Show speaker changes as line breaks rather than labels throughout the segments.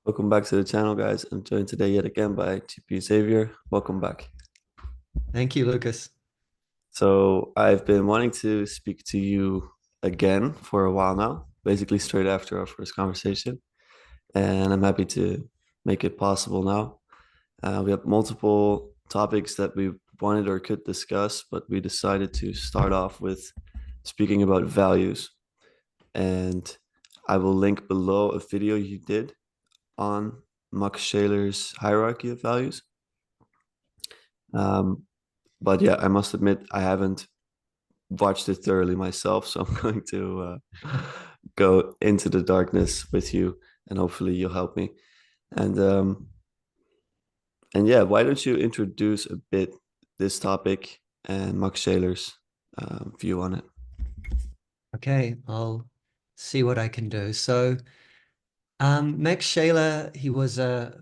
Welcome back to the channel, guys. I'm joined today yet again by GP Xavier. Welcome back.
Thank you, Lucas.
So I've been wanting to speak to you again for a while now, basically straight after our first conversation, and I'm happy to make it possible now. We have multiple topics that we wanted or could discuss, but we decided to start off with speaking about values. And I will link below a video you did on Max Scheler's hierarchy of values. Um, but yeah, I must admit I haven't watched it thoroughly myself, so I'm going to go into the darkness with you, and hopefully you'll help me. And and yeah, why don't you introduce a bit this topic and Max Scheler's view on it?
Okay, I'll see what I can do. Max Scheler, he was a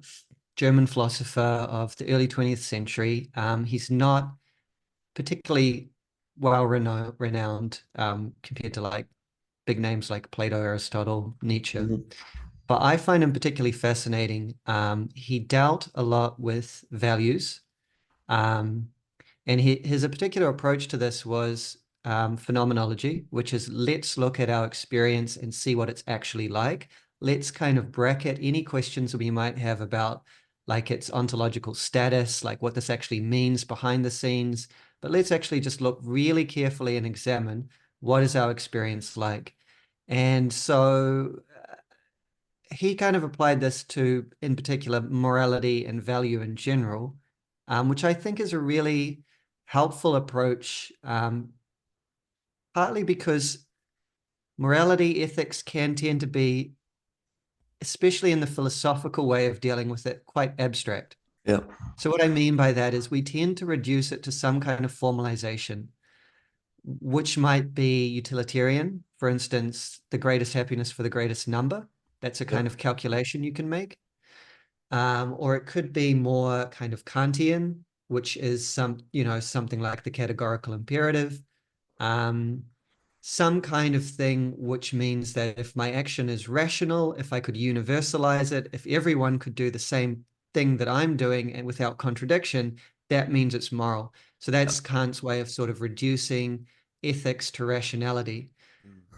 German philosopher of the early 20th century. He's not particularly renowned compared to like big names like Plato, Aristotle, Nietzsche.
Mhm.
But I find him particularly fascinating. He dealt a lot with values. Um, And his a particular approach to this was phenomenology, which is let's look at our experience and see what it's actually like. Let's kind of bracket any questions we might have about like its ontological status, like what this actually means behind the scenes. But let's actually just look really carefully and examine what is our experience like. And so he kind of applied this to, in particular, morality and value in general, which I think is a really helpful approach, partly because morality, ethics can tend to be, especially in the philosophical way of dealing with it, quite abstract.
Yeah,
So what I mean by that is we tend to reduce it to some kind of formalization, which might be utilitarian. For instance, the greatest happiness for the greatest number. That's a
yeah,
kind of calculation you can make. Or it could be more kind of Kantian, which is something like the categorical imperative. Um, some kind of thing which means that if my action is rational, if I could universalize it, if everyone could do the same thing that I'm doing and without contradiction, that means it's moral. So
yeah.
that's Kant's way of sort of reducing ethics to rationality.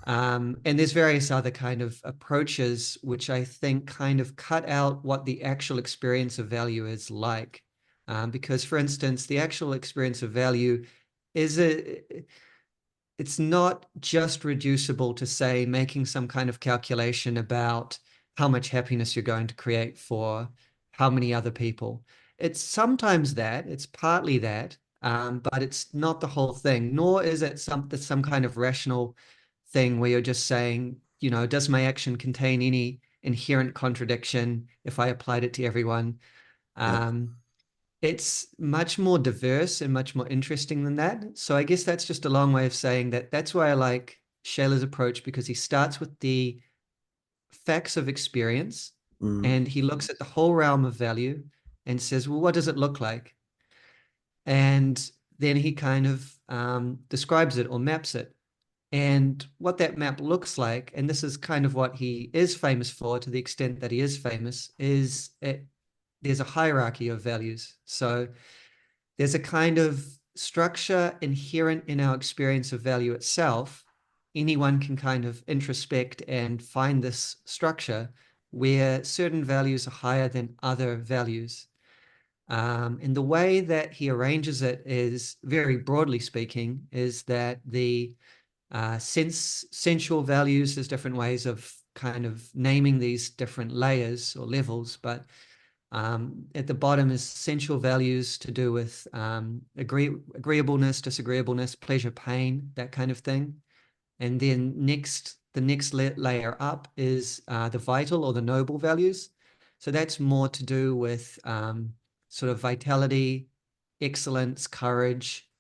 And there's various other kind of approaches which I think kind of cut out what the actual experience of value is like. Because, for instance, the actual experience of value is it's not just reducible to, say, making some kind of calculation about how much happiness you're going to create for how many other people. It's sometimes that, it's partly that, but it's not the whole thing, nor is it some kind of rational thing where you're just saying, does my action contain any inherent contradiction if I applied it to everyone?
Yeah.
Um, it's much more diverse and much more interesting than that. So I guess that's just a long way of saying that that's why I like Shailer's approach, because he starts with the facts of experience
Mm.
and he looks at the whole realm of value and says, well, what does it look like? And then he kind of describes it or maps it. And what that map looks like, and this is kind of what he is famous for to the extent that he is famous, is there's a hierarchy of values. So there's a kind of structure inherent in our experience of value itself. Anyone can kind of introspect and find this structure where certain values are higher than other values. And the way that he arranges it is, very broadly speaking, is that the sensual values, there's different ways of kind of naming these different layers or levels, but at the bottom is sensual values to do with agreeableness, disagreeableness, pleasure, pain, that kind of thing. And then the next layer up is the vital or the noble values. So that's more to do with sort of vitality, excellence, courage,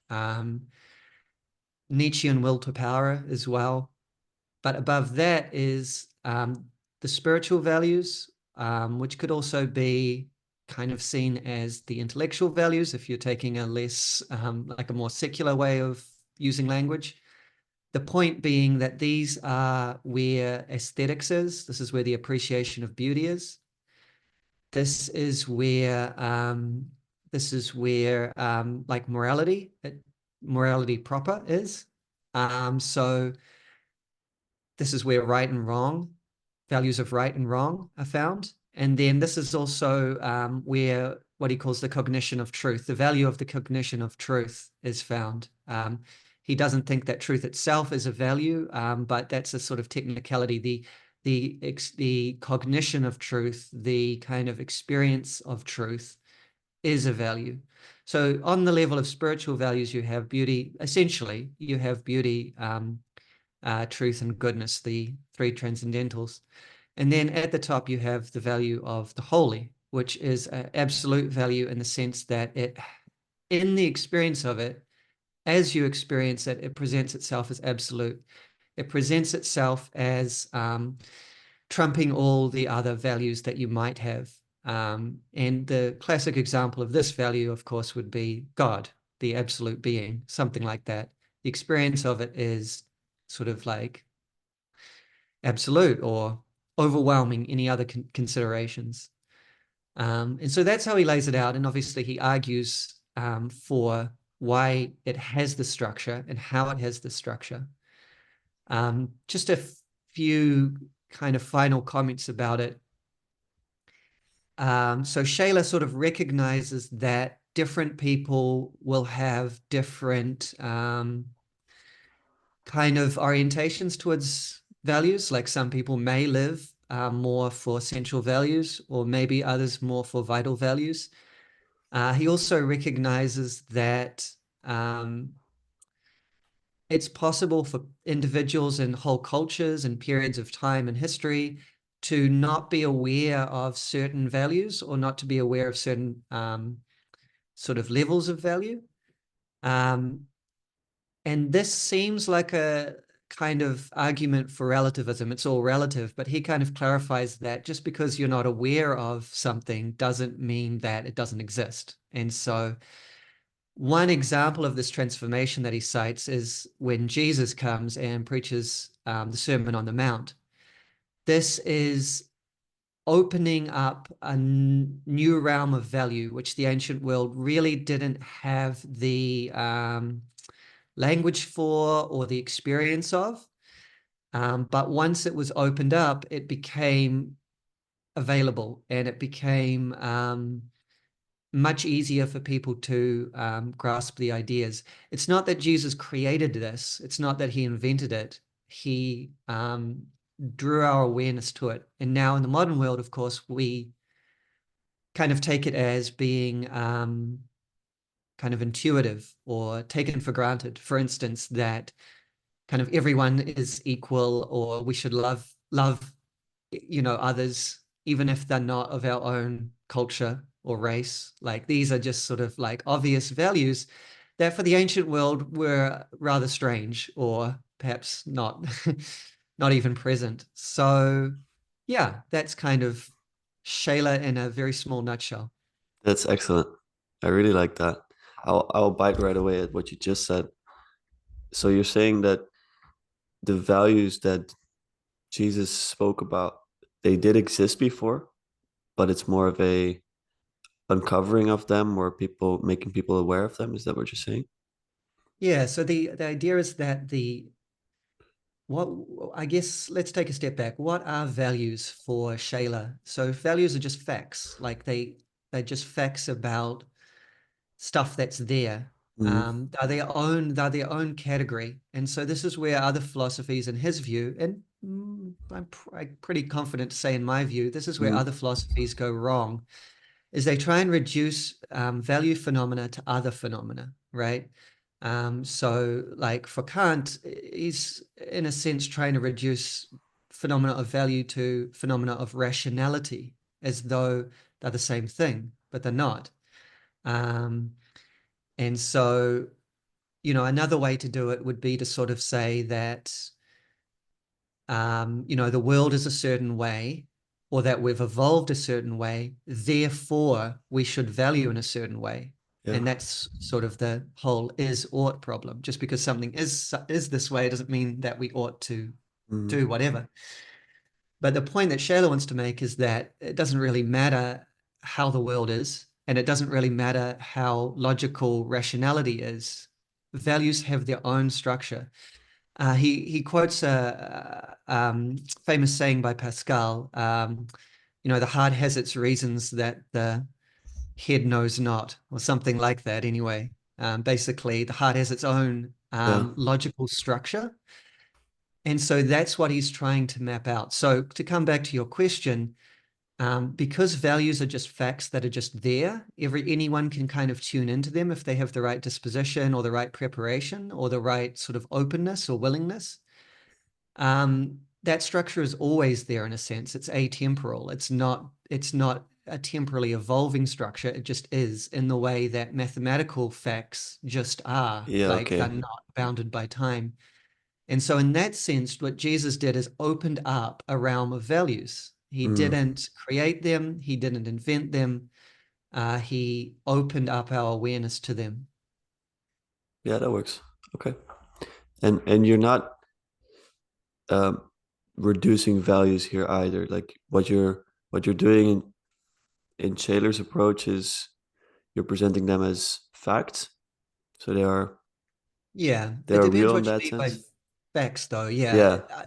Nietzschean will to power as well. But above that is the spiritual values, which could also be kind of seen as the intellectual values if you're taking a less, like a more secular way of using language. The point being that these are where aesthetics is. This is where the appreciation of beauty is. this is where like morality proper is. So this is where right and wrong, values of right and wrong are found. And then this is also where what he calls the cognition of truth, the value of the cognition of truth is found. He doesn't think that truth itself is a value, but that's a sort of technicality. The cognition of truth, the kind of experience of truth is a value. So on the level of spiritual values, you have beauty, essentially, you have beauty, truth, and goodness, the three transcendentals. And then at the top, you have the value of the holy, which is an absolute value in the sense that it, in the experience of it, as you experience it, it presents itself as absolute. It presents itself as trumping all the other values that you might have. And the classic example of this value, of course, would be God, the absolute being, something like that. The experience of it is sort of like absolute or overwhelming any other considerations. And so that's how he lays it out. And obviously he argues for why it has the structure and how it has the structure. Just a few kind of final comments about it. So Scheler sort of recognizes that different people will have different kind of orientations towards values. Like some people may live more for central values, or maybe others more for vital values. He also recognizes that it's possible for individuals and whole cultures and periods of time and history to not be aware of certain values, or not to be aware of certain sort of levels of value. And this seems like a kind of argument for relativism. It's all relative, but he kind of clarifies that just because you're not aware of something doesn't mean that it doesn't exist. And so one example of this transformation that he cites is when Jesus comes and preaches the Sermon on the Mount. This is opening up a new realm of value, which the ancient world really didn't have the language for or the experience of. But once it was opened up, it became available, and it became much easier for people to grasp the ideas. It's not that Jesus created this. It's not that he invented it. He drew our awareness to it. And now in the modern world, of course, we kind of take it as being kind of intuitive or taken for granted. For instance, that kind of everyone is equal, or we should love, others, even if they're not of our own culture or race. Like these are just sort of like obvious values that for the ancient world were rather strange, or perhaps not, not even present. So yeah, that's kind of Scheler in a very small nutshell.
That's excellent. I really like that. I'll bite right away at what you just said. So you're saying that the values that Jesus spoke about, they did exist before, but it's more of a uncovering of them, or people making people aware of them. Is that what you're saying?
Yeah, so the idea is that what I guess let's take a step back. What are values for Scheler? So values are just facts, like they're just facts about stuff that's there.
Mm,
They're their own category. And so this is where other philosophies, in his view, and I'm pretty confident to say in my view, this is where
mm,
other philosophies go wrong, is they try and reduce value phenomena to other phenomena, right? So like for Kant, he's in a sense trying to reduce phenomena of value to phenomena of rationality, as though they're the same thing, but they're not. Um, and so, another way to do it would be to sort of say that, the world is a certain way, or that we've evolved a certain way, therefore we should value in a certain way.
yeah.
And that's sort of the whole is ought problem. Just because something is this way doesn't mean that we ought to
Mm,
do whatever. But the point that Scheler wants to make is that it doesn't really matter how the world is, and it doesn't really matter how logical rationality is. Values have their own structure. He quotes a famous saying by Pascal. The heart has its reasons that the head knows not, or something like that. Anyway, basically, the heart has its own
Yeah.
logical structure, and so that's what he's trying to map out. So to come back to your question, because values are just facts that are just there, anyone can kind of tune into them if they have the right disposition or the right preparation or the right sort of openness or willingness. That structure is always there in a sense. It's atemporal. It's not a temporally evolving structure. It just is, in the way that mathematical facts just are,
Yeah.
like they're
Okay.
not bounded by time. And so in that sense, what Jesus did is opened up a realm of values. He
Mm.
didn't create them. He didn't invent them. He opened up our awareness to them.
Yeah, that works. Okay. And you're not um, reducing values here either. Like what you're doing in Shaler's approach is you're presenting them as facts, so
Yeah,
they
it
are
depends
real in
what you
that
mean by
sense.
facts, though. Yeah,
Yeah.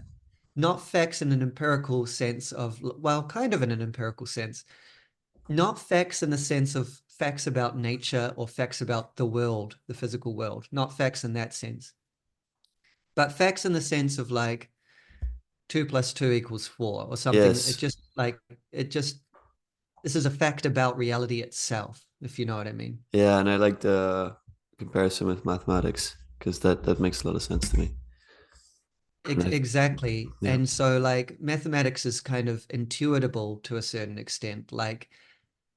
not facts in an empirical sense of, well, kind of in an empirical sense. Not facts in the sense of facts about nature or facts about the world, the physical world. Not facts in that sense, but facts in the sense of like 2 + 2 = 4 or something.
Yes.
It just this is a fact about reality itself, if you know what I mean.
Yeah, and I like the comparison with mathematics because that makes a lot of sense to me. And
Exactly.
yeah.
And so like mathematics is kind of intuitable to a certain extent. Like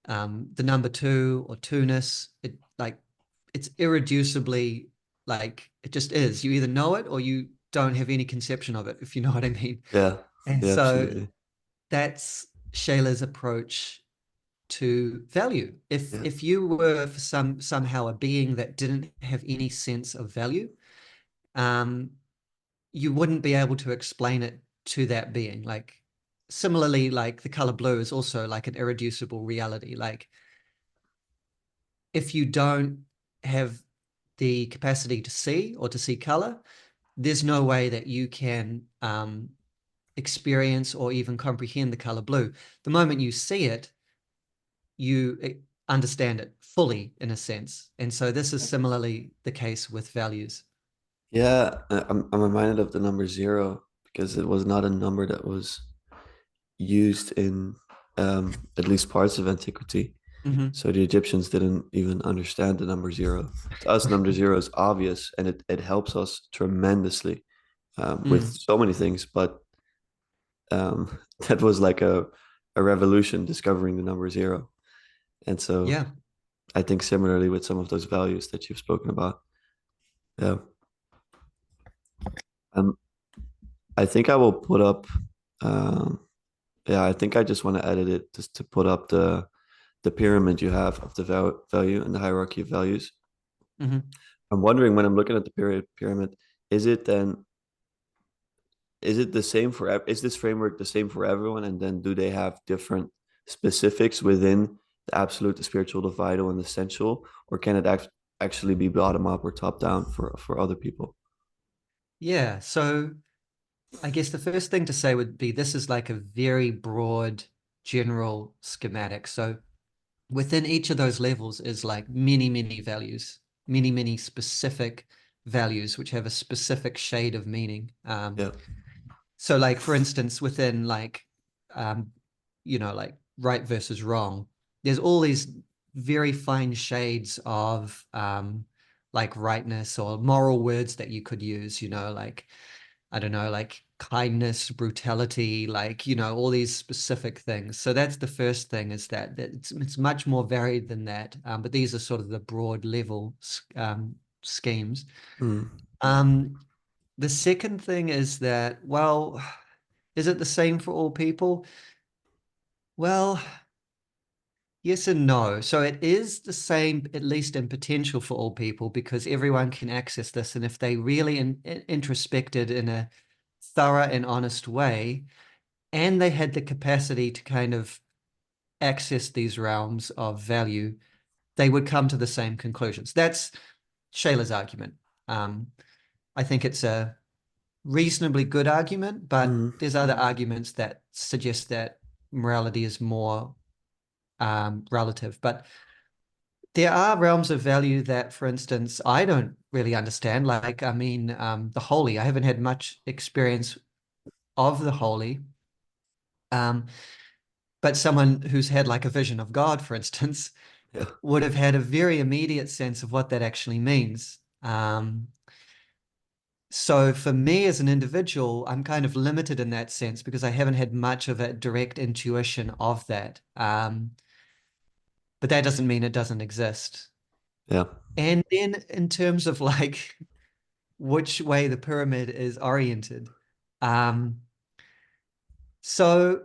the number two or two-ness, it's irreducibly, like it just is. You either know it or you don't have any conception of it, if you know what I mean.
Yeah.
And
Yeah,
so
absolutely.
that's Shayla's approach to value. If
Yeah.
if you were for somehow a being that didn't have any sense of value, um, you wouldn't be able to explain it to that being. Like similarly, like the color blue is also like an irreducible reality. Like if you don't have the capacity to see or to see color, there's no way that you can experience or even comprehend the color blue. The moment you see it, you understand it fully in a sense. And so this is similarly the case with values.
Yeah, I'm reminded of the number zero because it was not a number that was used in at least parts of antiquity.
Mhm.
So the Egyptians didn't even understand the number zero. To us, number zero is obvious and it helps us tremendously with
Mm.
so many things. But that was like a revolution discovering the number zero. And so
Yeah.
I think similarly with some of those values that you've spoken about. Yeah. Um, I think I will put up, um, yeah, I think I just want to edit it just to put up the pyramid you have of the value and the hierarchy of values.
Mhm.
I'm wondering when I'm looking at the pyramid, is it then is it the same for is this framework the same for everyone? And then do they have different specifics within the absolute, the spiritual, the vital, and the sensual, or can it actually be bottom up or top down for other people?
Yeah. So I guess the first thing to say would be this is like a very broad general schematic. So within each of those levels is like many, many values, many, many specific values which have a specific shade of meaning.
Yeah.
So like for instance, within like um, like right versus wrong, there's all these very fine shades of like rightness or moral words that you could use, like I don't know, like kindness, brutality, like, all these specific things. So that's the first thing, is that it's much more varied than that. But these are sort of the broad level schemes.
Mm.
Um, the second thing is that, well, is it the same for all people? Well, yes and no. So it is the same, at least in potential, for all people, because everyone can access this. And if they really introspected in a thorough and honest way, and they had the capacity to kind of access these realms of value, they would come to the same conclusions. That's Scheler's argument. I think it's a reasonably good argument, but
Mm.
there's other arguments that suggest that morality is more relative. But there are realms of value that, for instance, I don't really understand. Like, I mean, the holy. I haven't had much experience of the holy. Um, but someone who's had like a vision of God, for instance,
Yeah.
would have had a very immediate sense of what that actually means. So for me as an individual, I'm kind of limited in that sense because I haven't had much of a direct intuition of that. But that doesn't mean it doesn't exist.
Yeah.
And then in terms of like which way the pyramid is oriented, um, so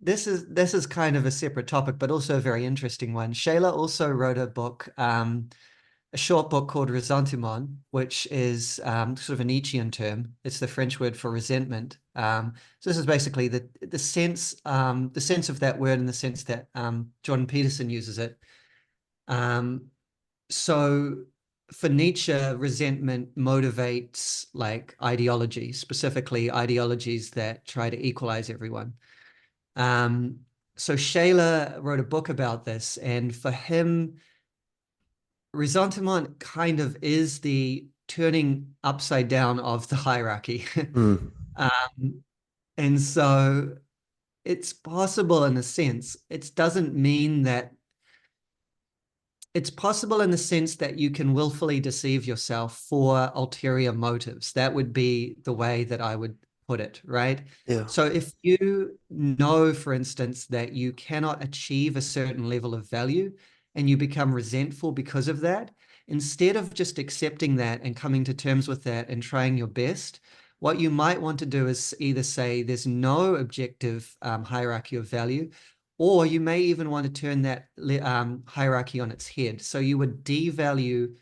this is kind of a separate topic, but also a very interesting one. Scheler also wrote a book, a short book called Ressentiment, which is sort of a Nietzschean term. It's the French word for resentment. So this is basically the sense of that word in the sense that Jordan Peterson uses it. So for Nietzsche, resentment motivates like ideologies, specifically ideologies that try to equalize everyone. Um, so Scheler wrote a book about this, and for him, ressentiment kind of is the turning upside down of the hierarchy.
Mm.
Um, and so it's possible in a sense. It doesn't mean that it's possible in the sense that you can willfully deceive yourself for ulterior motives. That would be the way that I would put it, right?
Yeah.
So if you know, for instance, that you cannot achieve a certain level of value and you become resentful because of that, instead of just accepting that and coming to terms with that and trying your best, what you might want to do is either say there's no objective hierarchy of value, or you may even want to turn that hierarchy on its head. So you would devalue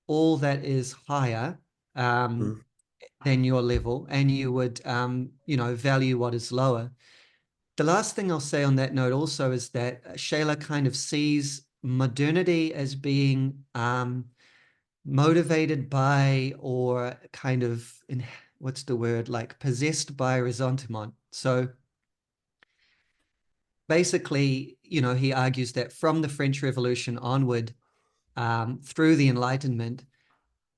all that is higher
Mm.
than your level, and you would, value what is lower. The last thing I'll say on that note also is that Scheler kind of sees modernity as being motivated by or kind of, what's the word, like possessed by ressentiment. So basically, he argues that from the French Revolution onward, through the Enlightenment,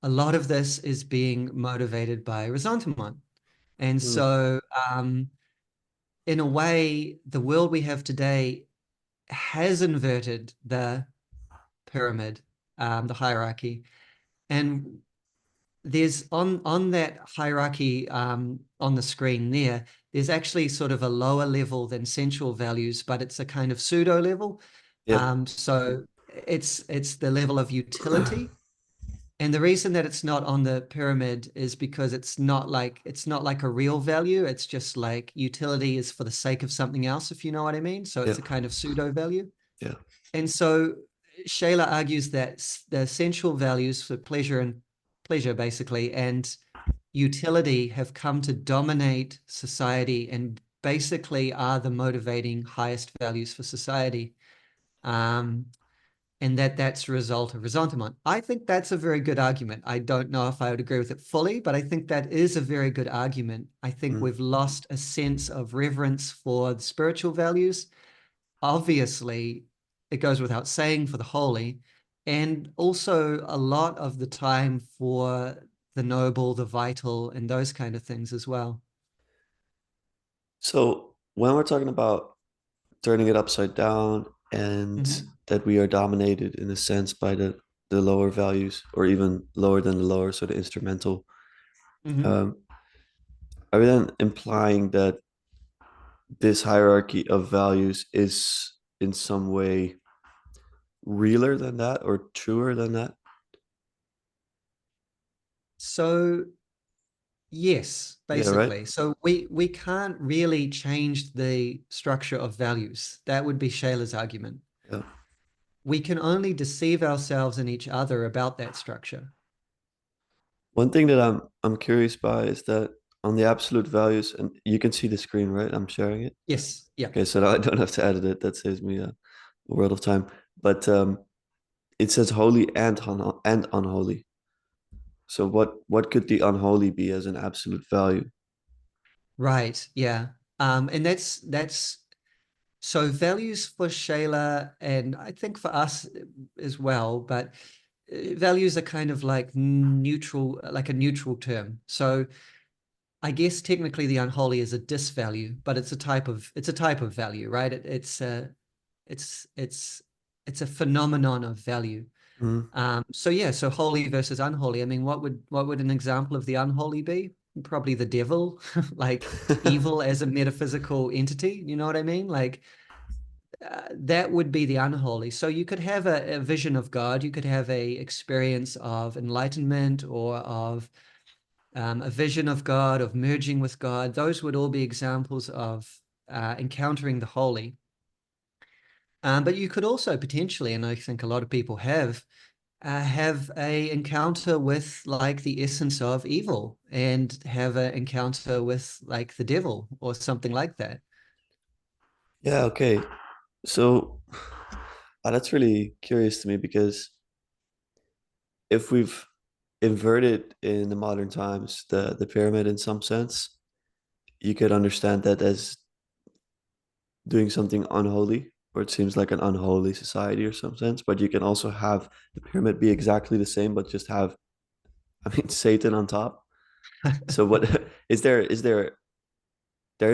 a lot of this is being motivated by ressentiment. And
Mm.
so, in a way, the world we have today has inverted the pyramid, the hierarchy. And there's on that hierarchy on the screen there's actually sort of a lower level than sensual values, but it's a kind of pseudo level.
Yeah.
So it's the level of utility. And the reason that it's not on the pyramid is because it's not like a real value. It's just like utility is for the sake of something else, if you know what I mean. So
Yeah.
it's a kind of pseudo value.
Yeah.
And so Scheler argues that the essential values for pleasure basically and utility have come to dominate society and basically are the motivating highest values for society. Um, and that's a result of ressentiment. I think that's a very good argument. I don't know if I would agree with it fully, but I think that is a very good argument. I think
Mm.
we've lost a sense of reverence for the spiritual values. Obviously, it goes without saying for the holy, and also a lot of the time for the noble, the vital, and those kind of things as well.
So when we're talking about turning it upside down and
Mhm.
that we are dominated in a sense by the lower values or even lower than the lower, so the instrumental,
Mhm.
um, are we then implying that this hierarchy of values is in some way realer than that or truer than that?
So yes,
Yeah, right?
basically. So we can't really change the structure of values. That would be Scheler's argument.
Yeah.
We can only deceive ourselves and each other about that structure.
One thing that I'm curious by is that on the absolute values, and you can see the screen, right? I'm sharing it.
Yes. Yeah.
Okay, so now I don't have to edit it. That saves me a world of time. But it says holy and unholy. So what could the unholy be as an absolute value?
Right. Yeah. And that's so values for Scheler, and I think for us as well, but values are kind of like neutral, like a neutral term. So I guess technically the unholy is a disvalue, but it's a type of value, right? It's it's it's a phenomenon of value.
Mm.
So yeah, so holy versus unholy. I mean, what would an example of the unholy be? Probably the devil, like evil as a metaphysical entity. You know what I mean? Like that would be the unholy. So you could have a vision of God, you could have a experience of enlightenment or of a vision of God, of merging with God. Those would all be examples of encountering the holy. But you could also potentially, and I think a lot of people have a encounter with like the essence of evil and have an encounter with like the devil or something like that.
Yeah, okay. So that's really curious to me because if we've inverted in the modern times the pyramid in some sense, you could understand that as doing something unholy, or it seems like an unholy society or some sense. But you can also have the pyramid be exactly the same, but just have, I mean, Satan on top. So what there is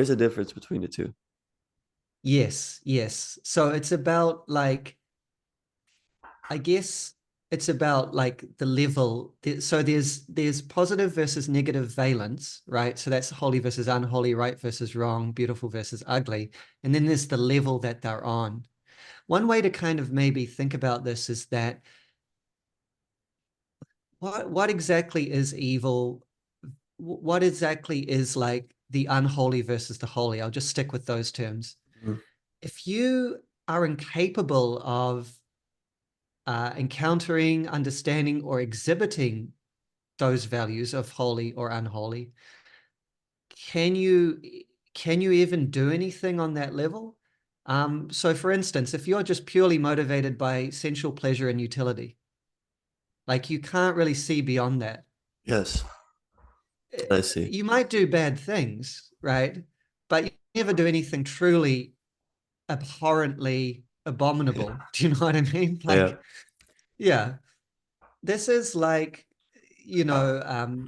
a difference between the two.
Yes, yes. So it's about like, I guess it's about like the level. So there's positive versus negative valence, right? So that's holy versus unholy, right versus wrong, beautiful versus ugly. And then there's the level that they're on. One way to kind of maybe think about this is that what exactly is evil? What exactly is like the unholy versus the holy? I'll just stick with those terms.
Mhm.
If you are incapable of encountering, understanding, or exhibiting those values of holy or unholy, can you can you even do anything on that level? So for instance, if you're just purely motivated by sensual pleasure and utility, like you can't really see beyond that.
Yes, I see.
You might do bad things, right? But you never do anything truly abhorrently abominable. Do you know what I mean?
Yeah.
Like, yeah, this is like, you know,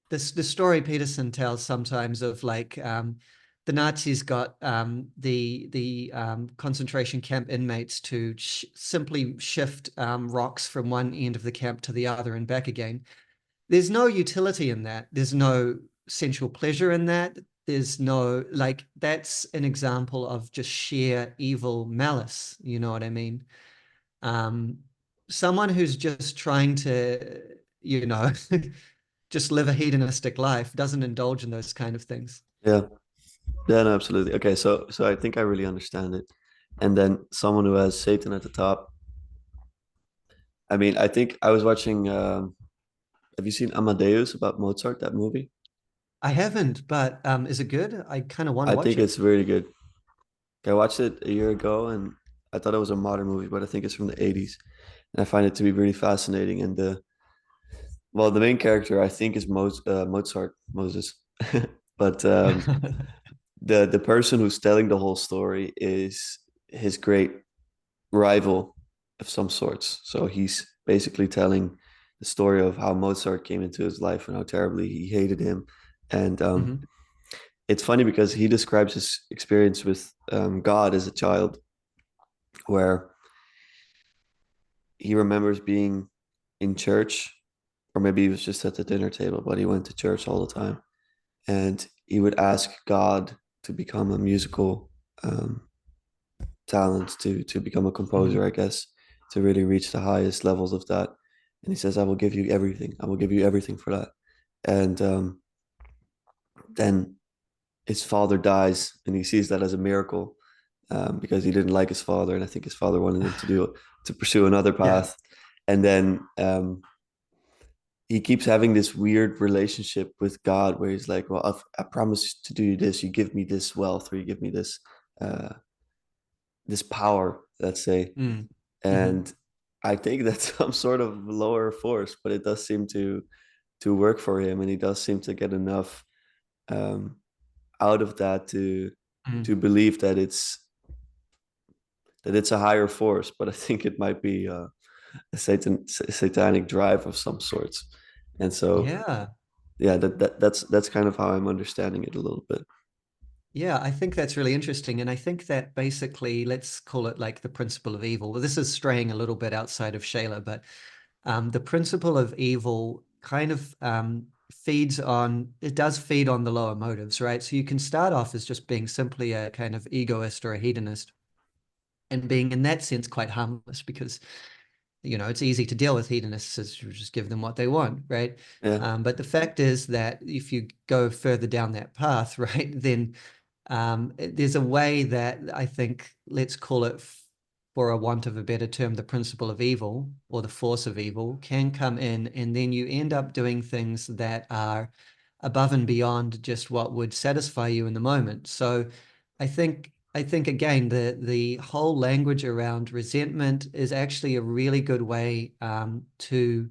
this the story Peterson tells sometimes of like the Nazis got the concentration camp inmates to simply shift rocks from one end of the camp to the other and back again. There's no utility in that. There's no sensual pleasure in that. There's no like that's an example of just sheer evil malice. You know what I mean? Um, Someone who's just trying to, you know, just live a hedonistic life doesn't indulge in those kind of things.
Yeah. Yeah, no, absolutely. Okay, so I think I really understand it. And then someone who has Satan at the top. I mean, I think I was watching have you seen Amadeus about Mozart, that movie?
I haven't, but is it good? I kind of want to
I
watch
think
it.
it's really good. I watched it a year ago and I thought it was a modern movie, but I think it's from the 80s. And I find it to be really fascinating. And the main character I think is Mozart, Moses. But the person who's telling the whole story is his great rival of some sorts. So he's basically telling the story of how Mozart came into his life and how terribly he hated him. And
Mhm.
it's funny because he describes his experience with God as a child, where he remembers being in church, or maybe he was just at the dinner table, but he went to church all the time. And he would ask God to become a musical talent, to become a composer,
Mhm.
I guess, to really reach the highest levels of that. And he says, "I will give you everything. I will give you everything for that." And then his father dies, and he sees that as a miracle because he didn't like his father, and I think his father wanted him to pursue another
Yeah.
path. And then he keeps having this weird relationship with God where he's like, well, I promise to do this. You give me this wealth, or you give me uh, this power, let's say.
Mm. Hmm.
And I think that's some sort of lower force, but it does seem to work for him, and he does seem to get enough um, out of that
Mm.
to believe that it's a higher force. But I think it might be a satanic drive of some sorts. And so,
Yeah.
yeah, that's kind of how I'm understanding it a little bit.
Yeah, I think that's really interesting. And I think that basically, let's call it like the principle of evil. Well, this is straying a little bit outside of Scheler, but the principle of evil kind of feeds on, it does feed on the lower motives, right? So you can start off as just being simply a kind of egoist or a hedonist and being in that sense quite harmless because it's easy to deal with hedonists as you just give them what they want, right?
Yeah,
But the fact is that if you go further down that path, right, then there's a way that I think, let's call it, for a want of a better term, the principle of evil or the force of evil can come in, and then you end up doing things that are above and beyond just what would satisfy you in the moment. So I think again the whole language around resentment is actually a really good way to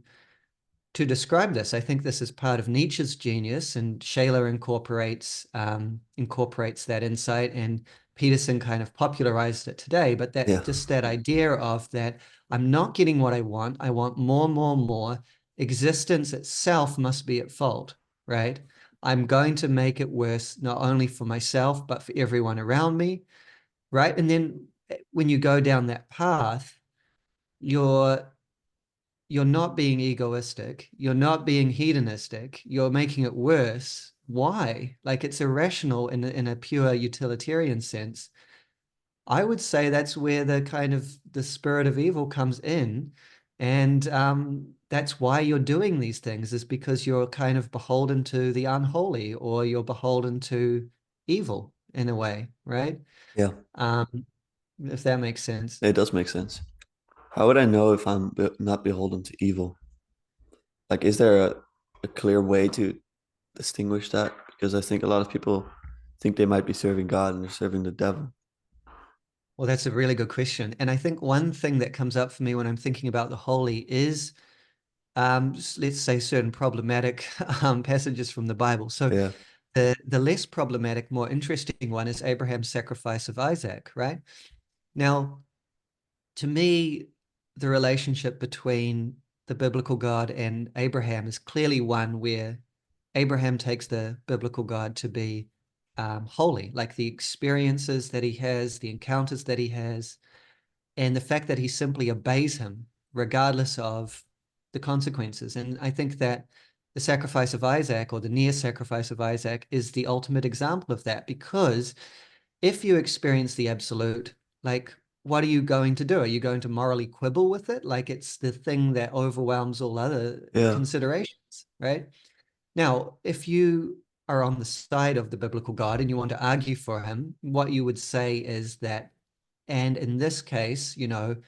describe this. I think this is part of Nietzsche's genius, and Scheler incorporates that insight, and Peterson kind of popularized it today. But
yeah,
that idea of that I'm not getting what I want. I want more, more, more. Existence itself must be at fault, right? I'm going to make it worse, not only for myself, but for everyone around me, right? And then when you go down that path, you're you're not being egoistic, you're not being hedonistic, you're making it worse. Why? Like it's irrational in a pure utilitarian sense. I would say that's where the kind of the spirit of evil comes in. And that's why you're doing these things, is because you're kind of beholden to the unholy, or you're beholden to evil in a way, right?
yeah.
Um, if that makes sense.
It does make sense. How would I know if I'm not beholden to evil? Like, is there a clear way to distinguish that? Because I think a lot of people think they might be serving God and they're serving the devil.
Well, that's a really good question. And I think one thing that comes up for me when I'm thinking about the holy is, let's say, certain problematic passages from the Bible. So
Yeah,
the less problematic, more interesting one is Abraham's sacrifice of Isaac, right? Now, to me, the relationship between the biblical God and Abraham is clearly one where Abraham takes the biblical God to be holy, like the experiences that he has, the encounters that he has, and the fact that he simply obeys him regardless of the consequences. And I think that the sacrifice of Isaac, or the near sacrifice of Isaac, is the ultimate example of that, because if you experience the absolute, like, what are you going to do? Are you going to morally quibble with it? Like it's the thing that overwhelms all other
yeah,
considerations, right? Now, if you are on the side of the biblical God and you want to argue for him, what you would say is that, and in this case, he knew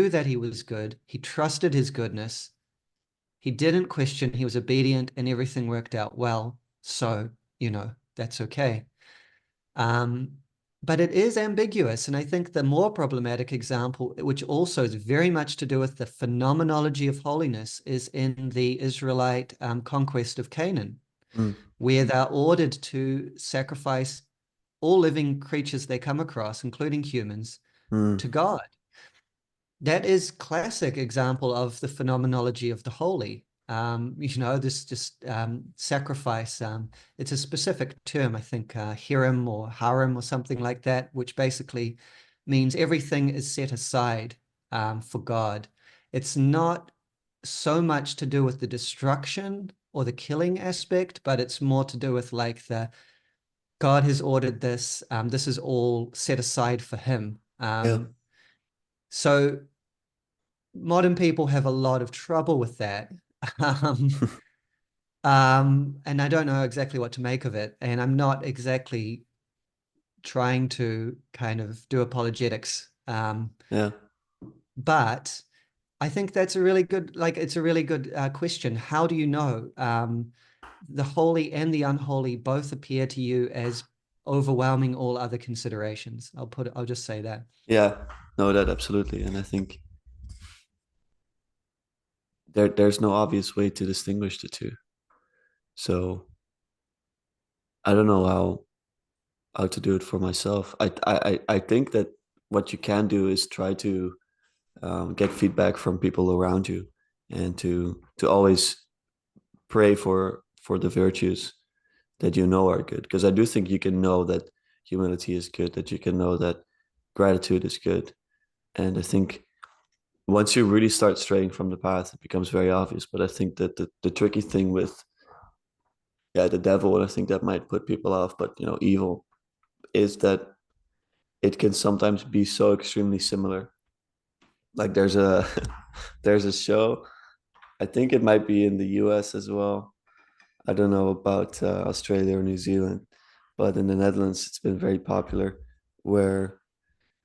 that he was good. He trusted his goodness. He didn't question. He was obedient, and everything worked out well. So, that's okay. Um, but it is ambiguous. And I think the more problematic example, which also is very much to do with the phenomenology of holiness, is in the Israelite conquest of Canaan,
mm,
where they're ordered to sacrifice all living creatures they come across, including humans,
mm,
to God. That is classic example of the phenomenology of the holy. This just sacrifice. It's a specific term, I think, hiram or harem or something like that, which basically means everything is set aside for God. It's not so much to do with the destruction or the killing aspect, but it's more to do with like the God has ordered this. This is all set aside for Him.
yeah,
So modern people have a lot of trouble with that. Um, and I don't know exactly what to make of it. And I'm not exactly trying to kind of do apologetics.
yeah,
But I think that's a really good, like, it's a really good question. How do you know? The holy and the unholy both appear to you as overwhelming all other considerations. I'll just say that.
Yeah, no, that absolutely. And I think there's no obvious way to distinguish the two. So I don't know how to do it for myself. I think that what you can do is try to get feedback from people around you, and to always pray for the virtues that you know are good. Because I do think you can know that humility is good, that you can know that gratitude is good. And I think once you really start straying from the path, it becomes very obvious. But I think that the tricky thing with, yeah, the devil, and I think that might put people off, but evil is that it can sometimes be so extremely similar. Like there's a there's a show, I think it might be in the US as well. I don't know about Australia or New Zealand, but in the Netherlands it's been very popular, where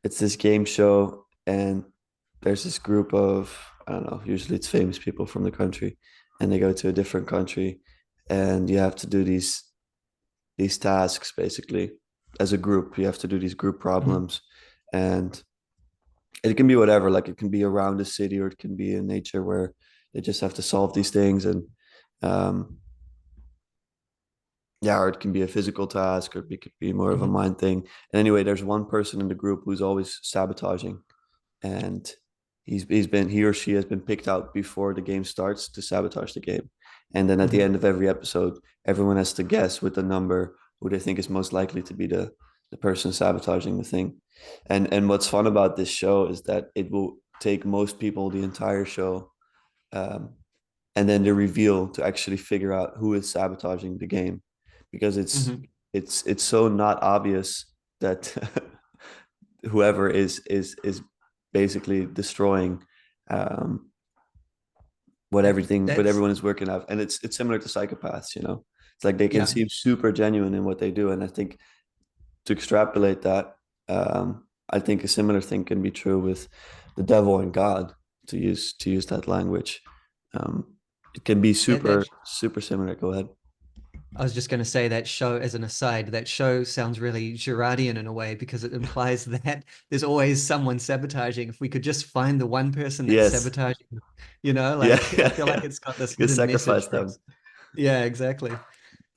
it's this game show, and there's this group of, I don't know, usually it's famous people from the country, and they go to a different country, and you have to do these tasks basically as a group. You have to do these group
Mhm.
problems, and it can be whatever. Like it can be around a city, or it can be in nature, where they just have to solve these things. And um, yeah, or it can be a physical task, or it could be more of a
Mhm.
mind thing. And anyway, there's one person in the group who's always sabotaging, and he or she has been picked out before the game starts to sabotage the game. And then at the
Mhm.
end of every episode, everyone has to guess with the number who they think is most likely to be the person sabotaging the thing. And what's fun about this show is that it will take most people the entire show, um, and then the reveal to actually figure out who is sabotaging the game, because
Mhm.
it's so not obvious that whoever is basically destroying um, what
That's
everyone is working out. And it's similar to psychopaths. It's like they can
yeah.
seem super genuine in what they do, and I think to extrapolate that, I think a similar thing can be true with the devil and God, to use that language. um, it can be
That
super super similar. Go ahead.
I was just going to say that show, as an aside, that show sounds really Girardian in a way because it implies that there's always someone sabotaging. If we could just find the one person that's
Yes.
sabotaging,
Yeah,
like I
yeah,
feel like
yeah.
it's got this
You
hidden
sacrifice
message for
them.
us. Yeah, exactly.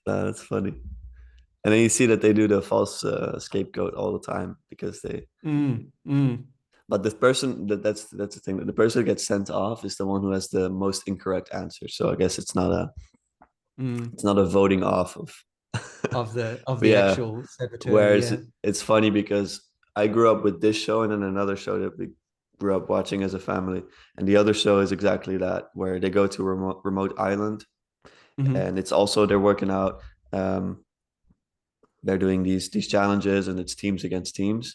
That's funny. And then you see that they do the false scapegoat all the time, because they.
Mm, mm,
But the person that's the thing, that the person who gets sent off is the one who has the most incorrect answer. So I guess
mm.
it's not a voting off of.
Of
But
the
yeah,
actual saboteur.
whereas
Yeah.
it's funny because I grew up with this show and then another show that we grew up watching as a family, and the other show is exactly that, where they go to a remote island,
Hmm.
and it's also they're working out. Um, they're doing these challenges, and it's teams against teams,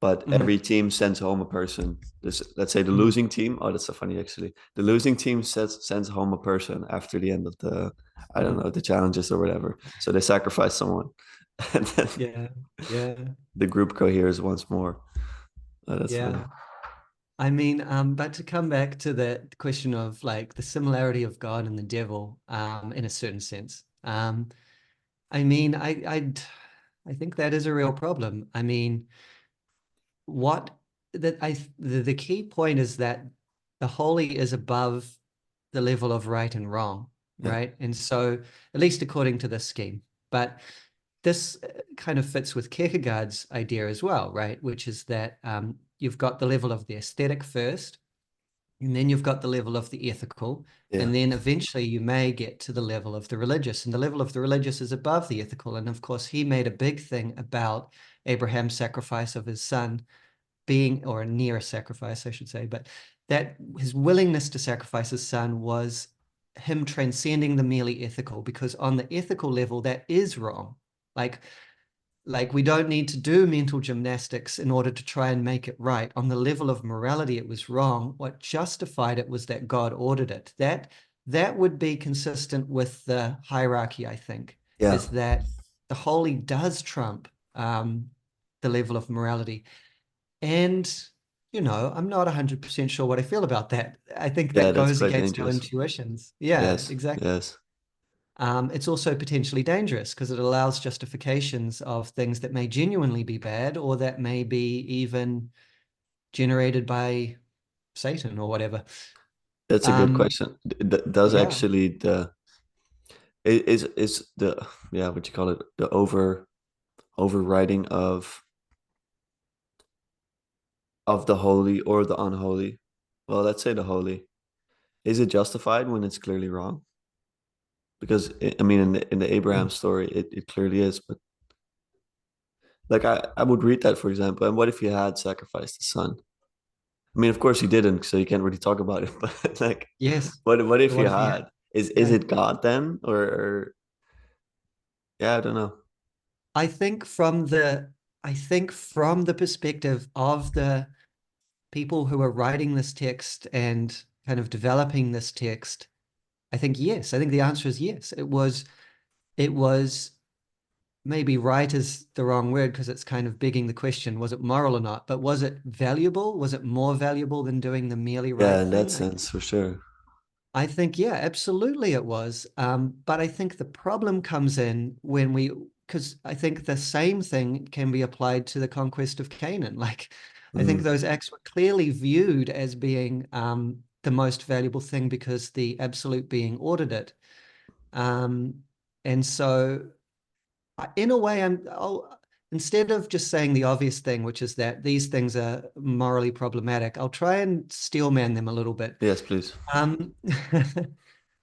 but every
Hmm.
team sends home a person. Let's say the
Hmm.
losing team, oh, that's so funny actually, the losing team sends home a person after the end of the, I don't
Hmm.
know, the challenges or whatever, so they sacrifice someone. And then
Yeah. Yeah.
the group coheres once more. Oh, that's funny.
Yeah. I mean, but to come back to the question of like the similarity of God and the devil, in a certain sense, I mean, I think that is a real problem. I mean, what that I the key point is that the holy is above the level of right and wrong,
Yeah,
right? And so, at least according to this scheme, but this kind of fits with Kierkegaard's idea as well, right? Which is that you've got the level of the aesthetic first, and then you've got the level of the ethical,
yeah,
and then eventually you may get to the level of the religious. And the level of the religious is above the ethical. And of course, he made a big thing about Abraham's sacrifice of his son being, or near a sacrifice, I should say, but that his willingness to sacrifice his son was him transcending the merely ethical, because on the ethical level, that is wrong. Like, like we don't need to do mental gymnastics in order to try and make it right. On the level of morality, it was wrong. What justified it was that God ordered it. That would be consistent with the hierarchy, I think,
yeah.
is that the holy does trump the level of morality. And I'm not 100% sure what I feel about that. I think
Yeah,
that
that's
goes
quite
against our
dangerous.
intuitions. Yeah,
Yes,
exactly.
yes.
It's also potentially dangerous because it allows justifications of things that may genuinely be bad or that may be even generated by Satan or whatever.
That's a good
Um,
question. Does
yeah.
actually is the, yeah, what you call it, the overriding of the holy or the unholy? Well, let's say the holy. Is it justified when it's clearly wrong? Because I mean, in the Abraham
Mm.
story, it clearly is. But like, I would read that, for example. And what if he had sacrificed his son? I mean, of course he didn't, so you can't really talk about it. But like,
Yes.
what if
But
he
what if you,
had? Is
yeah.
it God then, or yeah, I don't know.
I think from the I think from the perspective of the people who are writing this text and kind of developing this text, I think yes. I think the answer is yes. It was maybe right is the wrong word because it's kind of begging the question, was it moral or not? But was it valuable? Was it more valuable than doing the merely
Yeah,
right
in that
thing?
sense, for sure.
I think, yeah, absolutely it was. But I think the problem comes in when because I think the same thing can be applied to the conquest of Canaan. Like, I think
Mm,
those acts were clearly viewed as being the most valuable thing because the absolute being ordered it. Um, and so, in a way, instead of just saying the obvious thing, which is that these things are morally problematic, I'll try and steelman them a little bit.
yes, please.
Um,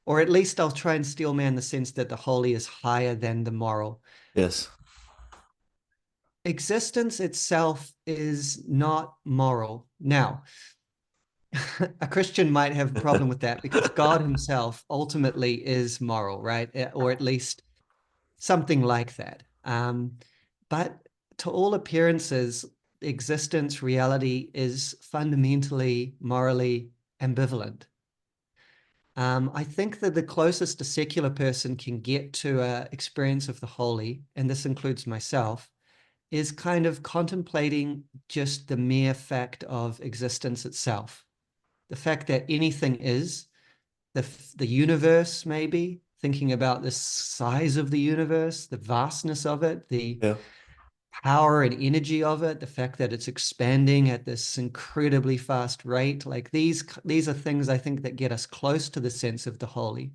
or at least I'll try and steelman the sense that the holy is higher than the moral.
Yes.
Existence itself is not moral. Now, a Christian might have a problem with that because God himself ultimately is moral, right? Or at least something like that. But to all appearances, existence, reality is fundamentally morally ambivalent. I think that the closest a secular person can get to an experience of the holy, and this includes myself, is kind of contemplating just the mere fact of existence itself. The fact that anything is, the universe, maybe, thinking about the size of the universe, the vastness of it, the
Yeah.
power and energy of it, the fact that it's expanding at this incredibly fast rate. Like these are things I think that get us close to the sense of the holy.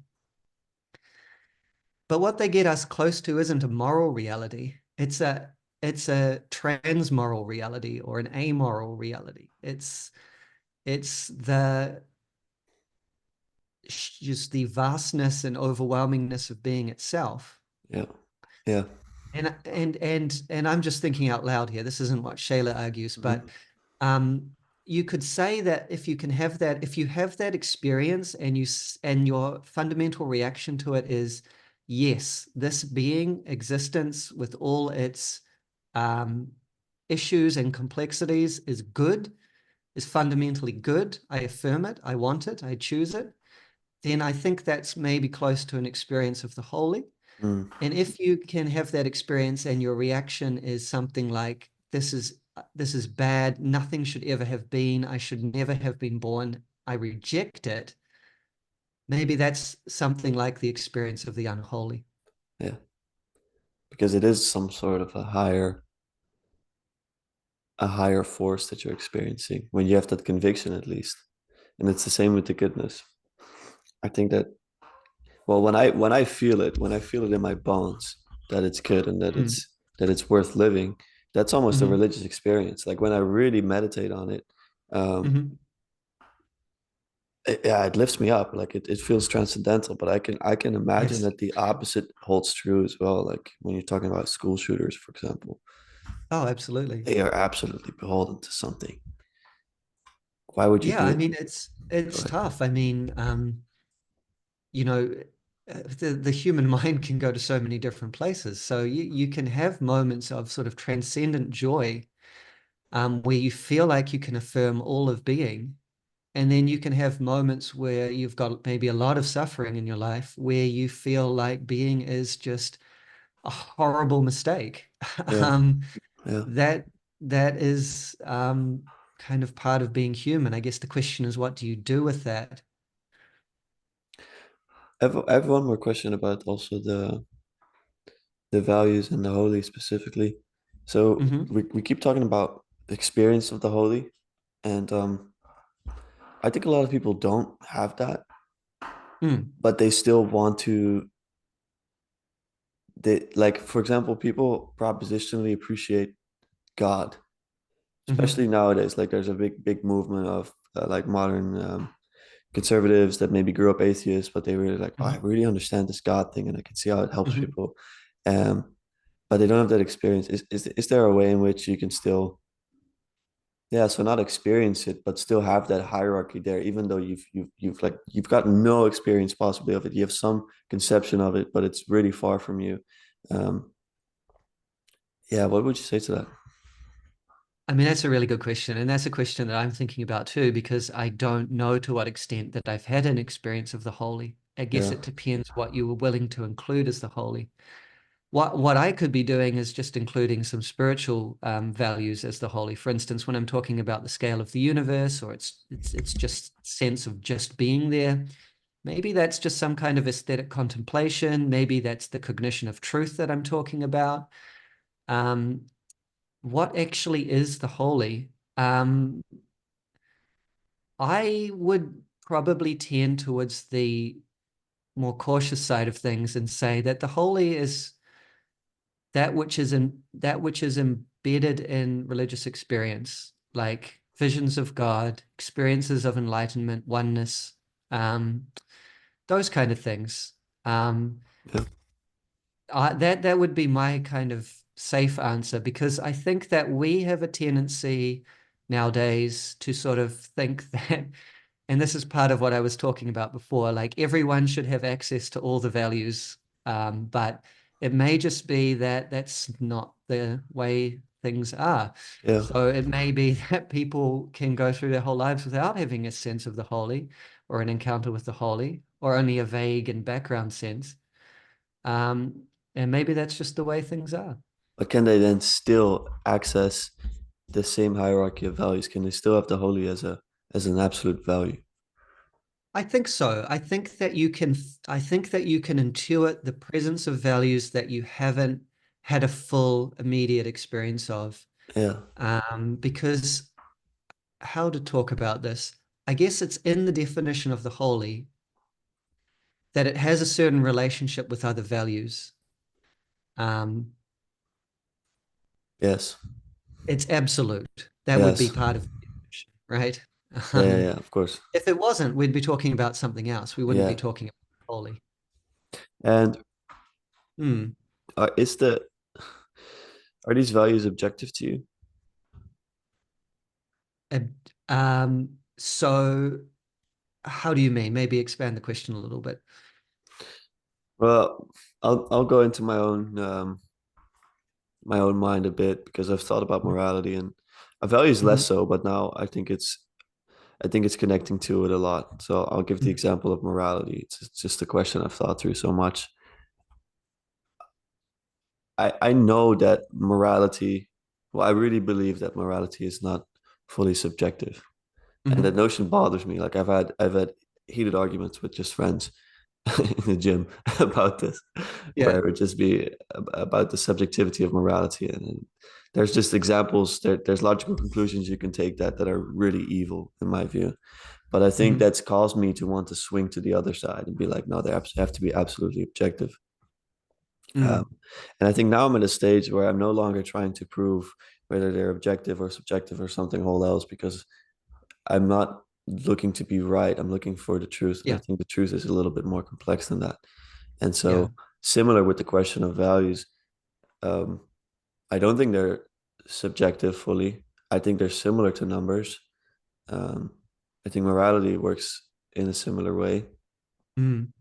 But what they get us close to isn't a moral reality. It's a transmoral reality or an amoral reality. It's the just the vastness and overwhelmingness of being itself.
Yeah. Yeah.
And I'm just thinking out loud here. This isn't what Scheler argues, but
Mhm.
um, you could say that if you can have that, if you have that experience and your fundamental reaction to it is, yes, this being existence with all its um, issues and complexities is good, is fundamentally good. I affirm it. I want it. I choose it. Then I think that's maybe close to an experience of the holy.
Mm.
And if you can have that experience and your reaction is something like, this is bad, nothing should ever have been, I should never have been born, I reject it, maybe that's something like the experience of the unholy.
Yeah. Because it is some sort of a higher force that you're experiencing when you have that conviction, at least. And it's the same with the goodness. I think that, well, when I feel it in my bones that it's good and
Mm.
that it's worth living, that's almost a
Hmm.
religious experience. Like when I really meditate on it, um,
Hmm.
yeah, it lifts me up. Like it feels transcendental. But I can imagine
Yes.
that the opposite holds true as well. Like when you're talking about school shooters, for example,
Oh, absolutely.
they are absolutely beholden to something. Why would you
Yeah,
do
I
it?
mean
Go
it's
ahead.
tough. I mean, you know, the human mind can go to so many different places. So you can have moments of sort of transcendent joy where you feel like you can affirm all of being. And then you can have moments where you've got maybe a lot of suffering in your life where you feel like being is just a horrible mistake.
Yeah,
um,
yeah,
that that is kind of part of being human. I guess the question is, what do you do with that?
I have one more question about also the values and the holy specifically. So
Hmm.
we keep talking about the experience of the holy, and I think a lot of people don't have that,
Mm.
but they still want to. They like, for example, people propositionally appreciate God, especially
Hmm.
nowadays. Like, there's a big movement of like modern conservatives that maybe grew up atheists, but they really like, oh, I
Hmm.
really understand this God thing, and I can see how it helps
Hmm.
people. Um, but they don't have that experience. Is there a way in which you can still, yeah, so not experience it, but still have that hierarchy there, even though you've got no experience possibly of it. You have some conception of it, but it's really far from you. Um, yeah, what would you say to that?
I mean, that's a really good question. And that's a question that I'm thinking about too, because I don't know to what extent that I've had an experience of the holy. I guess
Yeah,
it depends what you were willing to include as the holy. What I could be doing is just including some spiritual values as the holy. For instance, when I'm talking about the scale of the universe, or it's just sense of just being there, maybe that's just some kind of aesthetic contemplation. Maybe that's the cognition of truth that I'm talking about. Um, what actually is the holy? Um, I would probably tend towards the more cautious side of things and say that the holy is that which is embedded in religious experience, like visions of God, experiences of enlightenment, oneness, um, those kind of things. Um,
yeah,
that would be my kind of safe answer, because I think that we have a tendency nowadays to sort of think that, and this is part of what I was talking about before, like everyone should have access to all the values, but it may just be that that's not the way things are.
yeah.
So it may be that people can go through their whole lives without having a sense of the holy or an encounter with the holy, or only a vague and background sense. Um, and maybe that's just the way things are.
But can they then still access the same hierarchy of values? Can they still have the holy as an absolute value?
I think so. I think that you can intuit the presence of values that you haven't had a full immediate experience of.
Yeah.
Because how to talk about this? I guess it's in the definition of the holy that it has a certain relationship with other values. Um,
Yes.
it's absolute. That would be
Yes.
part of the definition, right?
Yeah, yeah,
Um,
yeah, of course.
if it wasn't, we'd be talking about something else. We wouldn't be
Yeah.
talking about holy.
And
Hmm.
is are these values objective to you?
So how do you mean? Maybe expand the question a little bit.
Well, I'll go into my own mind a bit because I've thought about morality, and I values less
Mhm.
so, but now I think it's connecting to it a lot. So I'll give the
Mhm.
example of morality. It's just a question I've thought through so much. I know that morality, well, I really believe that morality is not fully subjective. And that
Mhm.
notion bothers me. Like, I've had heated arguments with just friends in the gym about this, where
Yeah.
it would just be about the subjectivity of morality. And there's just examples, there's logical conclusions you can take that are really evil in my view. But I think
Mhm.
that's caused me to want to swing to the other side and be like, no, they have to be absolutely objective. Um,
Mm.
and I think now I'm at a stage where I'm no longer trying to prove whether they're objective or subjective or something whole else, because I'm not looking to be right. I'm looking for the truth. And I
Yeah.
think the truth is a little bit more complex than that. And
Yeah.
so, similar with the question of values, um, I don't think they're subjective fully. I think they're similar to numbers. Um, I think morality works in a similar way.
Mm.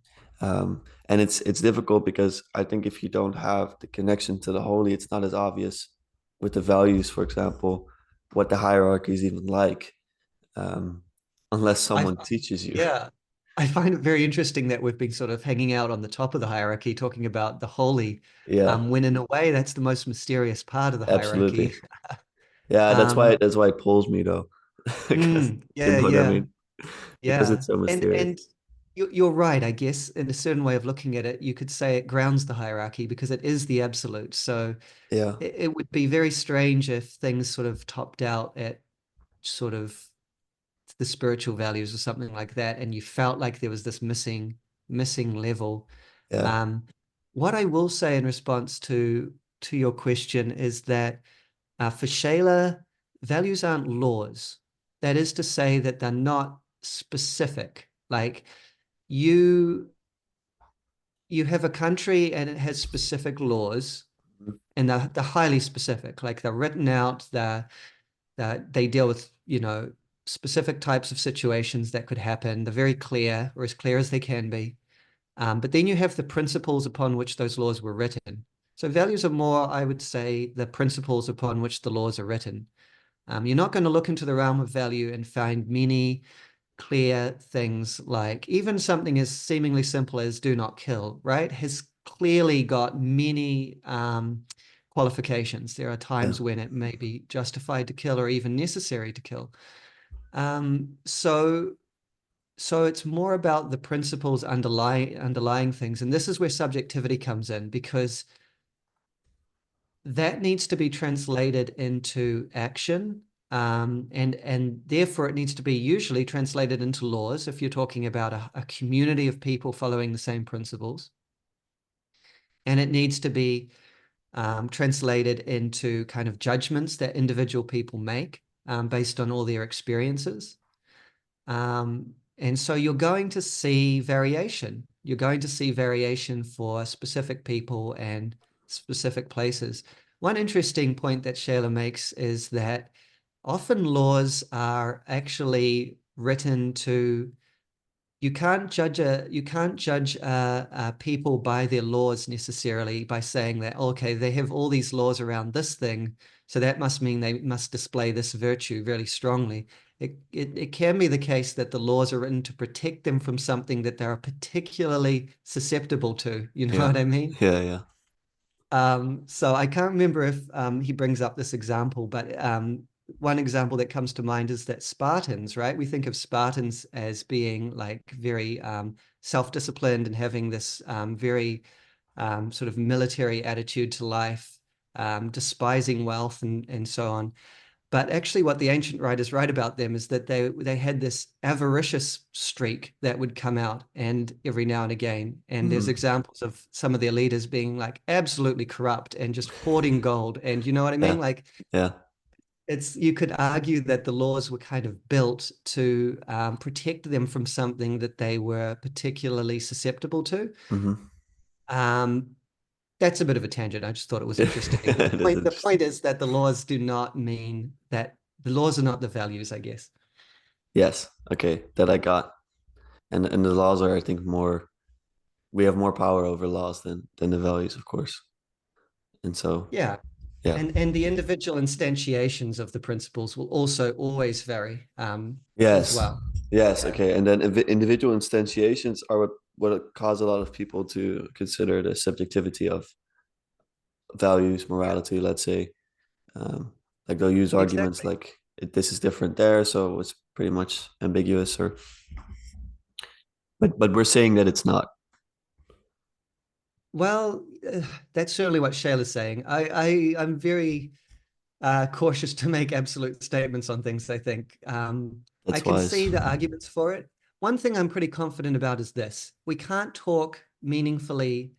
And it's difficult because I think if you don't have the connection to the holy, it's not as obvious with the values, for example, what the hierarchy is even like, um, unless
I
someone teaches you.
yeah. I find it very interesting that we've been sort of hanging out on the top of the hierarchy, talking about the holy,
Yeah,
when in a way that's the most mysterious part of the hierarchy.
absolutely. Yeah,
Um,
that's why it pulls me though. I guess, you
Yeah,
know what I
yeah,
mean? Because
yeah.
it's so
And
mysterious.
you're right, I guess. In a certain way of looking at it, you could say it grounds the hierarchy because it is the absolute. So
Yeah,
it would be very strange if things sort of topped out at sort of the spiritual values or something like that, and you felt like there was this missing level.
yeah.
Um, what I will say in response to your question is that for Scheler, values aren't laws. That is to say that they're not specific. Like you you have a country and it has specific laws,
Mhm.
and they're highly specific. Like they're written out, they deal with, specific types of situations that could happen. They're very clear, or as clear as they can be. But then you have the principles upon which those laws were written. So values are more, I would say, the principles upon which the laws are written. You're not going to look into the realm of value and find many clear things like even something as seemingly simple as do not kill, right? Has clearly got many qualifications. There are
Yeah.
times when it may be justified to kill or even necessary to kill. So it's more about the principles underlying things. And this is where subjectivity comes in because that needs to be translated into action. And therefore it needs to be usually translated into laws if you're talking about a community of people following the same principles. And it needs to be translated into kind of judgments that individual people make based on all their experiences. And so you're going to see variation. You're going to see variation for specific people and specific places. One interesting point that Scheler makes is that often laws are actually written to you can't judge people by their laws necessarily by saying that okay they have all these laws around this thing, so that must mean they must display this virtue really strongly. It can be the case that the laws are written to protect them from something that they are particularly susceptible to. You know
Yeah.
what I mean?
Yeah. Yeah.
So I can't remember if he brings up this example, but one example that comes to mind is that Spartans, right? We think of Spartans as being like very self-disciplined and having this very sort of military attitude to life, despising wealth and so on. But actually, what the ancient writers write about them is that they had this avaricious streak that would come out and every now and again. And there's
Mhm.
examples of some of their leaders being like absolutely corrupt and just hoarding gold. And you know what I mean?
Yeah.
Like
Yeah.
it's you could argue that the laws were kind of built to protect them from something that they were particularly susceptible to.
Hmm.
Um, that's a bit of a tangent. I just thought it was interesting. But
It is
the
interesting.
point is that the laws do not mean that the laws are not the values, I guess.
Yes. Okay. That I got. And the laws are, I think, more. We have more power over laws than the values, of course. And so,
Yeah.
yeah.
And the individual instantiations of the principles will also always vary as
Yes.
well.
Yes.
Yeah.
Okay. And then individual instantiations are what cause a lot of people to consider the subjectivity of values,
Yeah.
morality, let's say. Um, like they'll use arguments
Exactly.
like this is different there, so it's pretty much ambiguous, or but we're saying that it's not.
Well, that's certainly what Shayla's saying. I'm very cautious to make absolute statements on things, I think. I
That's
can
wise.
see the arguments for it. One thing I'm pretty confident about is this. We can't talk meaningfully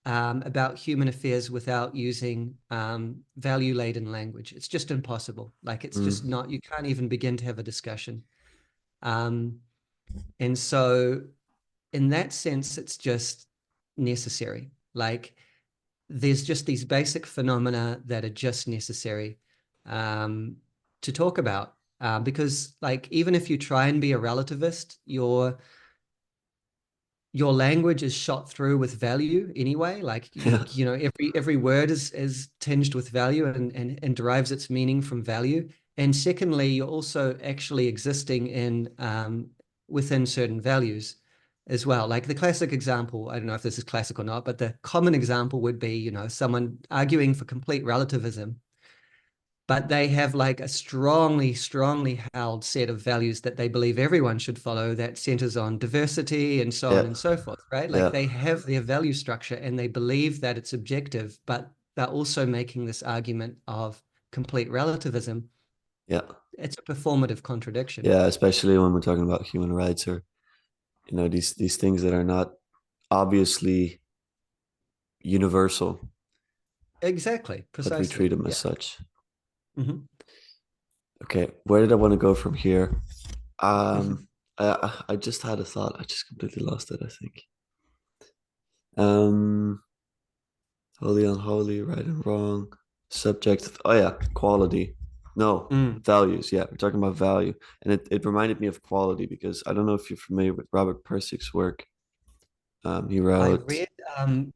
about human affairs without using value-laden language. It's just impossible. Like it's just
Mm.
not, you can't even begin to have a discussion. Um, and so in that sense, it's just necessary. Like there's just these basic phenomena that are just necessary um, to talk about. Because like even if you try and be a relativist, your language is shot through with value anyway. Like
Yeah.
every word is tinged with value and derives its meaning from value. And secondly, you're also actually existing in within certain values as well. Like the classic example, I don't know if this is classic or not, but the common example would be, someone arguing for complete relativism but they have like a strongly, strongly held set of values that they believe everyone should follow that centers on diversity and so on
Yeah.
and so forth, right? Like
Yeah.
they have their value structure and they believe that it's objective, but they're also making this argument of complete relativism.
Yeah.
It's a performative contradiction.
Yeah. Especially when we're talking about human rights, or these things that are not obviously universal,
Exactly,
but we treat
precisely.
them as
Yeah.
such.
Hmm.
Okay, where did I want to go from here? I just had a thought. I just completely lost it, I think. Um, holy, unholy, right and wrong, subjective. Oh yeah, quality. No,
Mm.
values. Yeah, we're talking about value, and it reminded me of quality because I don't know if you're familiar with Robert Pirsig's work. He
I
wrote,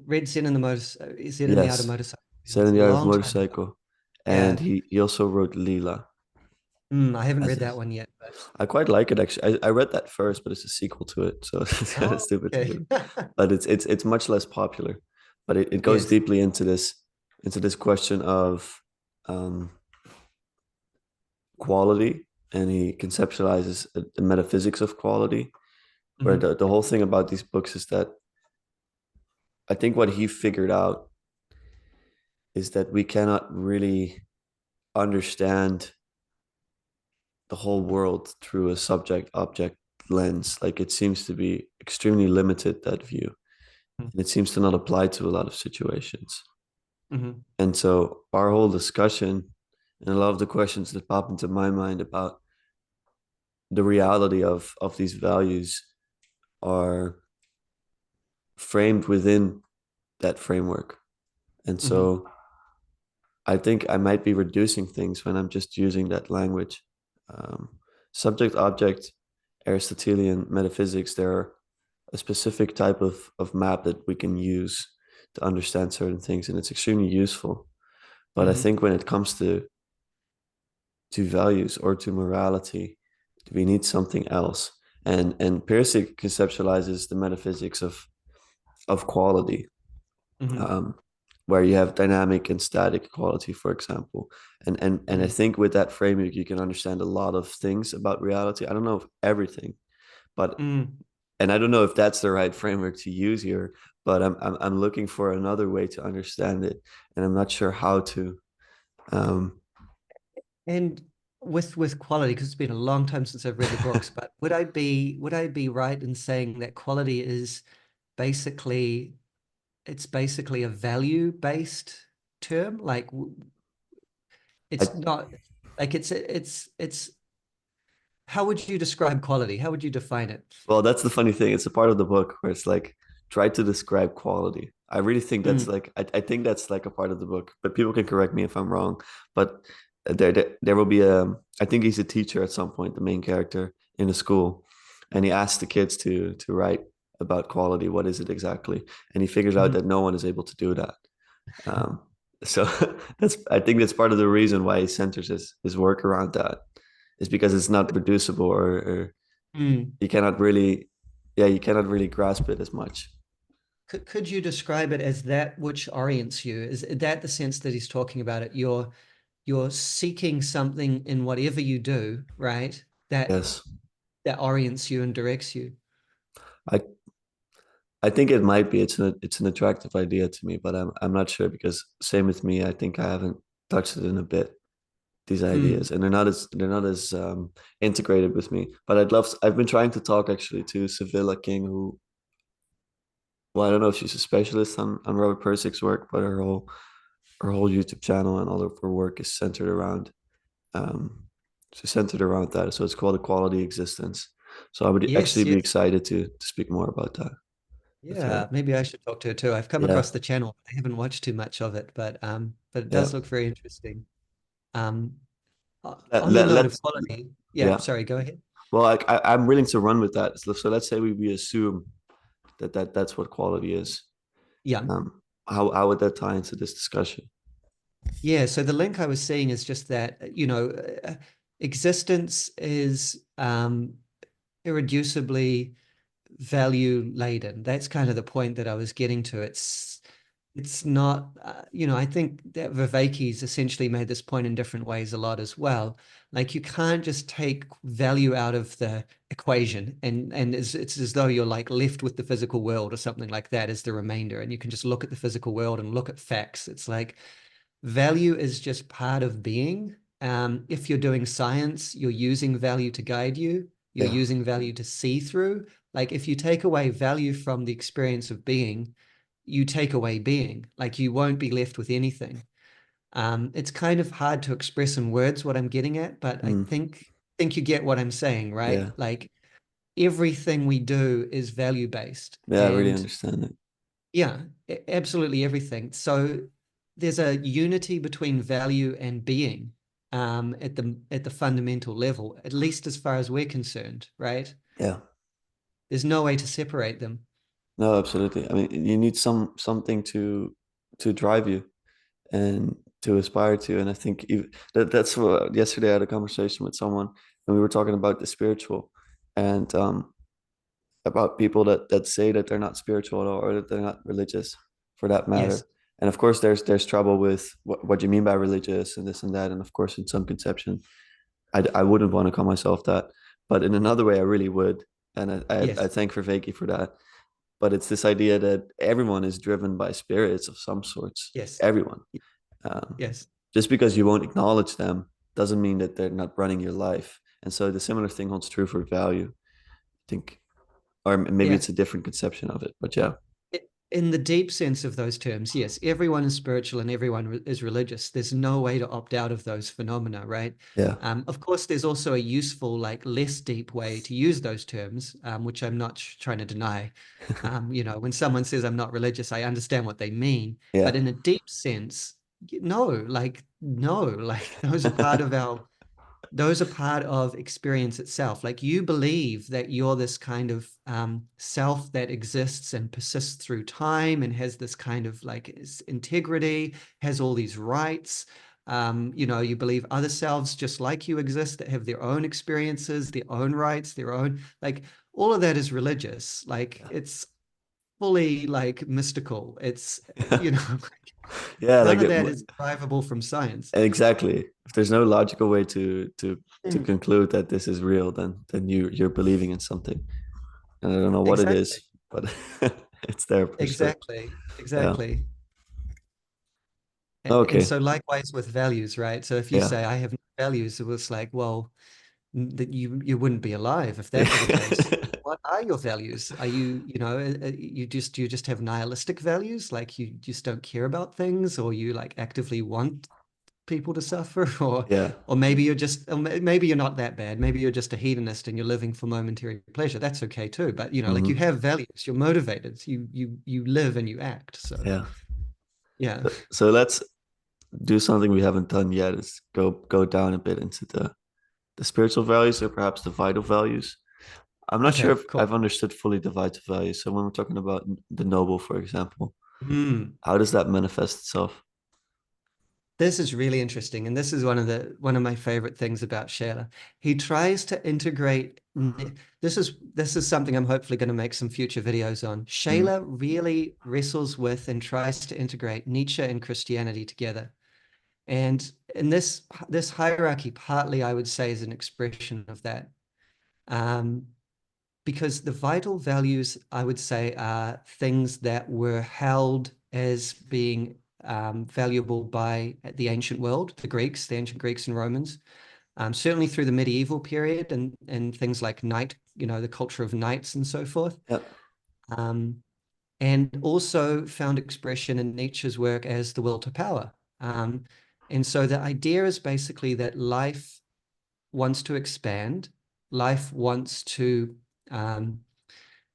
read Zen in the Zen in the Art of
yes,
Motorcycle. It was
Seven
a
Yards of
long time ago.
Motorcycle, and
Yeah.
he also wrote Lila.
I haven't
As
read
a,
that one yet, but
I quite like it actually. I read that first, but it's a sequel to it, so it's kind of
oh,
stupid to
okay.
read. But it's much less popular. But it goes
Yes.
deeply into this question of um, quality, and he conceptualizes the metaphysics of quality. Where
Hmm.
the whole thing about these books is that I think what he figured out is that we cannot really understand the whole world through a subject object lens. Like it seems to be extremely limited, that view, and it seems to not apply to a lot of situations.
Hmm.
And so our whole discussion and a lot of the questions that pop into my mind about the reality of these values are framed within that framework. And
Hmm.
so I think I might be reducing things when I'm just using that language. Um, Subject object, Aristotelian metaphysics, there are a specific type of map that we can use to understand certain things, and it's extremely useful. But I
Hmm.
think when it comes to values or to morality, we need something else. And Pirsig conceptualizes the metaphysics of quality,
Hmm.
um, where you have dynamic and static quality, for example. And I
Hmm.
think with that framework, you can understand a lot of things about reality. I don't know if everything, but
Mm.
and I don't know if that's the right framework to use here. But I'm looking for another way to understand it, and I'm not sure how to. Um,
And with quality, because it's been a long time since I've read the books, but would I be right in saying that quality is basically it's basically a value-based term? Like
I
it's not like it's how would you describe quality? How would you define it?
Well, that's the funny thing. It's a part of the book where it's like try to describe quality. I really think that's
Mm.
like I think that's like a part of the book, but people can correct me if I'm wrong. But there will be a I think he's a teacher at some point, the main character in a school, and he asks the kids to write about quality. What is it exactly? And he figures out
Mhm.
that no one is able to do that. Um, so that's I think that's part of the reason why he centers his work around that is because it's not reducible or
Mm.
you cannot really yeah you cannot really grasp it as much.
Could you describe it as that which orients you? Is that the sense that he's talking about it? You're seeking something in whatever you do, right? That
Yes,
that orients you and directs you.
i I think it might be it's an attractive idea to me, but I'm not sure because same with me, I think I haven't touched it in a bit, these
Mm.
ideas, and they're not as integrated with me. But I've been trying to talk actually to Sevilla King, who, well, I don't know if she's a specialist on Robert Pirsig's work, but her whole YouTube channel and all of her work is centered around um, that. So it's called Equality Existence. So I would
Yes,
actually be
yes.
excited to speak more about that with
Yeah,
her.
maybe I should talk to her too. I've come
Yeah,
across the channel. I haven't watched too much of it, but it
yeah.
does look very interesting. Um,
Let,
on the
let,
note of
let's
quality, yeah,
yeah.
sorry, go ahead.
Well, I'm willing to run with that. So let's say we assume that's what quality is.
Yeah.
How would that tie into this discussion?
Yeah, so the link I was seeing is just that, existence is irreducibly value laden. That's kind of the point that I was getting to. it's not, I think that Vervaeke's essentially made this point in different ways a lot as well. Like you can't just take value out of the equation and it's as though you're like left with the physical world or something like that as the remainder. And you can just look at the physical world and look at facts. It's like value is just part of being. If you're doing science, you're using value to guide you. You're
Yeah.
using value to see through. Like if you take away value from the experience of being, you take away being. Like you won't be left with anything. It's kind of hard to express in words what I'm getting at, but I
Mm.
think you get what I'm saying, right?
Yeah.
Like everything we do is value based,
Yeah, I really
and
understand it.
yeah, absolutely everything. So there's a unity between value and being at the fundamental level, at least as far as we're concerned, right?
Yeah.
There's no way to separate them.
No, absolutely. I mean, you need something to drive you and to aspire to. And I think that's what yesterday I had a conversation with someone and we were talking about the spiritual and about people that say that they're not spiritual at all or that they're not religious for that
Yes.
matter. And of course there's trouble with what you mean by religious and this and that. And of course in some conception, I wouldn't want to call myself that. But in another way I really would. And I
Yes.
thank Vervaeke for that. But it's this idea that everyone is driven by spirits of some sorts.
Yes.
Everyone. Um,
Yes.
just because you won't acknowledge them doesn't mean that they're not running your life. And so the similar thing holds true for value. I think, or maybe
Yeah.
it's a different conception of it, but yeah,
In the deep sense of those terms, yes, everyone is spiritual and everyone is religious. There's no way to opt out of those phenomena, right?
yeah,
Of course, there's also a useful, like less deep way to use those terms, which I'm not trying to deny. When someone says I'm not religious, I understand what they mean.
yeah,
But in a deep sense, no, like those are part of our those are part of experience itself. Like you believe that you're this kind of self that exists and persists through time and has this kind of like integrity, has all these rights. You believe other selves just like you exist that have their own experiences, their own rights, their own, like all of that is religious. Like it's fully like mystical. It's, you know,
yeah,
none
like
of that is derivable from science.
exactly. If there's no logical way to
Mm.
conclude that this is real, then you're believing in something, and I don't know what it
Exactly.
is, but it's there for sure.
Exactly.
Yeah.
Exactly. And
Okay.
so likewise with values, right? So if you
Yeah.
say I have no values, it was like, well, that you wouldn't be alive if that were the case. What are your values? Are you just have nihilistic values, like you just don't care about things, or you like actively want people to suffer, or
Yeah.
maybe you're not that bad. Maybe you're just a hedonist and you're living for momentary pleasure. That's okay too. But like you
Hmm.
have values, you're motivated, you live and you act. So
Yeah.
yeah.
So let's do something we haven't done yet is go down a bit into the spiritual values or perhaps the vital values. I'm not sure
Okay,
if
cool.
I've understood fully the vital values. So when we're talking about the noble, for example,
Hmm.
how does that manifest itself?
This is really interesting, and this is one of my favorite things about Scheler. He tries to integrate. This is something I'm hopefully going to make some future videos on.
Mm.
Scheler really wrestles with and tries to integrate Nietzsche and Christianity together. And in this hierarchy, partly I would say is an expression of that. Um, because the vital values, I would say, are things that were held as being valuable by the ancient world, the ancient Greeks and Romans, certainly through the medieval period and things like knight, the culture of knights and so forth.
Yeah.
Um, and also found expression in Nietzsche's work as the will to power. Um, and so the idea is basically that life wants to expand, life wants to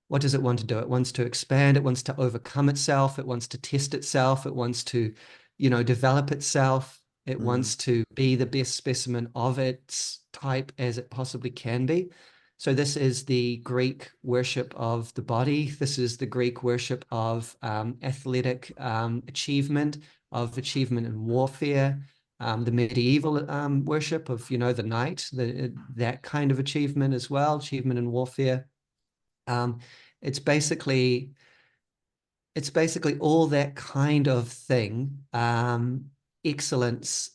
what does it want to do? It wants to expand. It wants to overcome itself. It wants to test itself. It wants to, develop itself. It
Mm.
wants to be the best specimen of its type as it possibly can be. So this is the Greek worship of the body. This is the Greek worship of athletic achievement in warfare. The medieval worship of, the knight, that kind of achievement as well, achievement in warfare. Um, it's basically it's basically all that kind of thing. Excellence,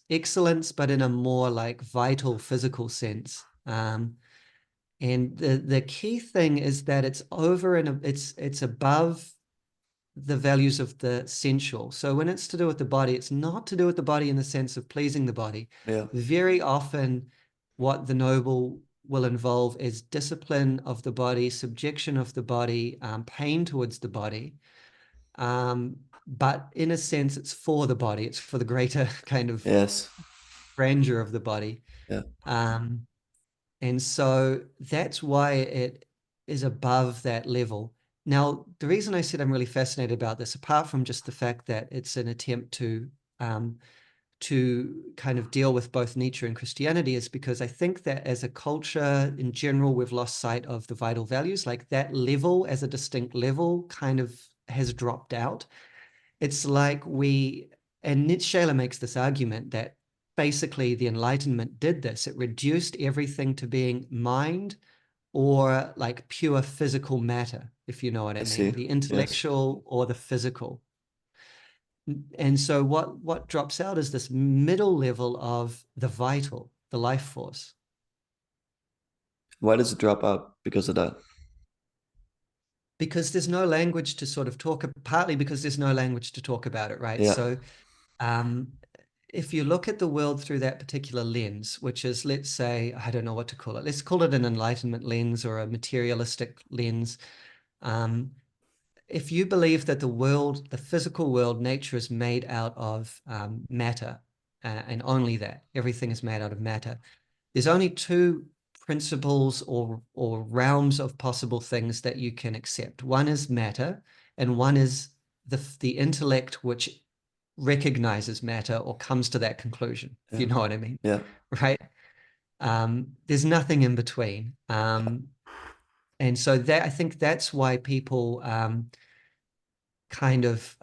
but in a more like vital physical sense. And the key thing is that it's over and it's above the values of the sensual. So when it's to do with the body, it's not to do with the body in the sense of pleasing the body.
Yeah.
Very often, what the noble will involve is discipline of the body, subjection of the body, pain towards the body. But in a sense, it's for the body. It's for the greater kind of
Yes.
grandeur of the body.
Yeah.
Um, and so that's why it is above that level. Now, the reason I said I'm really fascinated about this, apart from just the fact that it's an attempt um, to kind of deal with both Nietzsche and Christianity, is because I think that as a culture in general, we've lost sight of the vital values. Like that level as a distinct level kind of has dropped out. It's like and Max Scheler makes this argument that basically the Enlightenment did this. It reduced everything to being mind or like pure physical matter, if you know what
I
I mean,
see.
the
Yes.
intellectual or the physical. And so what drops out is this middle level of the vital, the life force.
Why does it drop out because of that?
Because there's no language to sort of talk, partly because there's no language to talk about it, right?
Yeah.
So um, if you look at the world through that particular lens, which is, let's say, I don't know what to call it, let's call it an enlightenment lens or a materialistic lens. Um, if you believe that the world, the physical world, nature is made out of matter, and only that, everything is made out of matter, there's only two principles or realms of possible things that you can accept. One is matter, and one is the intellect which recognizes matter or comes to that conclusion, if
Yeah.
you know what I mean,
Yeah.
right? There's nothing in between. And so that I think that's why people kind of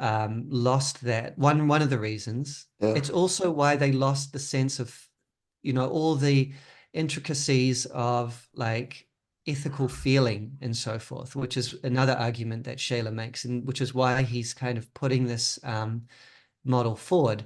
lost that. One of the reasons.
Yeah.
It's also why they lost the sense of, all the intricacies of like ethical feeling and so forth, which is another argument that Scheler makes, and which is why he's kind of putting this model forward.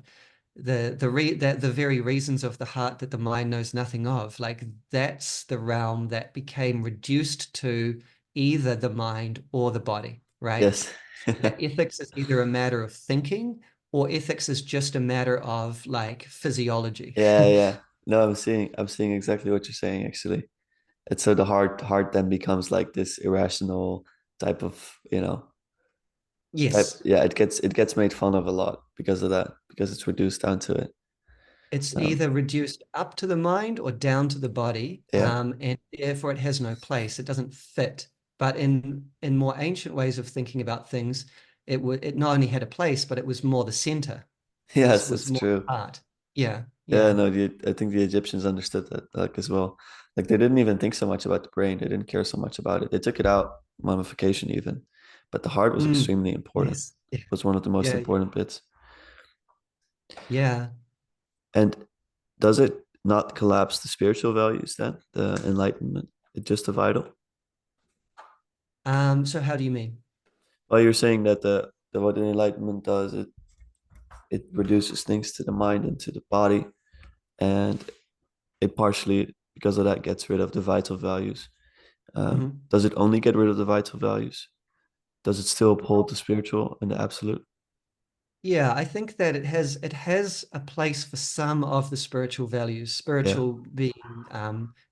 The very reasons of the heart that the mind knows nothing of, like that's the realm that became reduced to either the mind or the body, right?
Yes.
That ethics is either a matter of thinking or ethics is just a matter of like physiology.
Yeah, yeah. No, I'm seeing exactly what you're saying actually. It's so the heart then becomes like this irrational type of, type,
Yes,
yeah, it gets made fun of a lot because of that, because it's reduced down to it.
it's
Um,
either reduced up to the mind or down to the body,
yeah.
and therefore it has no place. It doesn't fit. But in more ancient ways of thinking about things, it not only had a place, but it was more the center, was
Yes,
was
that's
more
true.
heart. Yeah,
Yeah,
yeah.
no, I think the Egyptians understood that like as well. Like they didn't even think so much about the brain. They didn't care so much about it. They took it out, mummification even, but the heart was
Mm,
extremely important.
yes. Yeah,
It was one of the most
yeah,
important bits.
yeah.
And does it not collapse the spiritual values then, the enlightenment? It's just a vital?
So how do you mean?
Well, you're saying that the what the enlightenment does, it reduces things to the mind and to the body, and it partially because of that gets rid of the vital values.
Mhm.
Does it only get rid of the vital values? Does it still uphold the spiritual and the absolute?
Yeah, I think that it has a place for some of the spiritual values,
Yeah.
spiritual being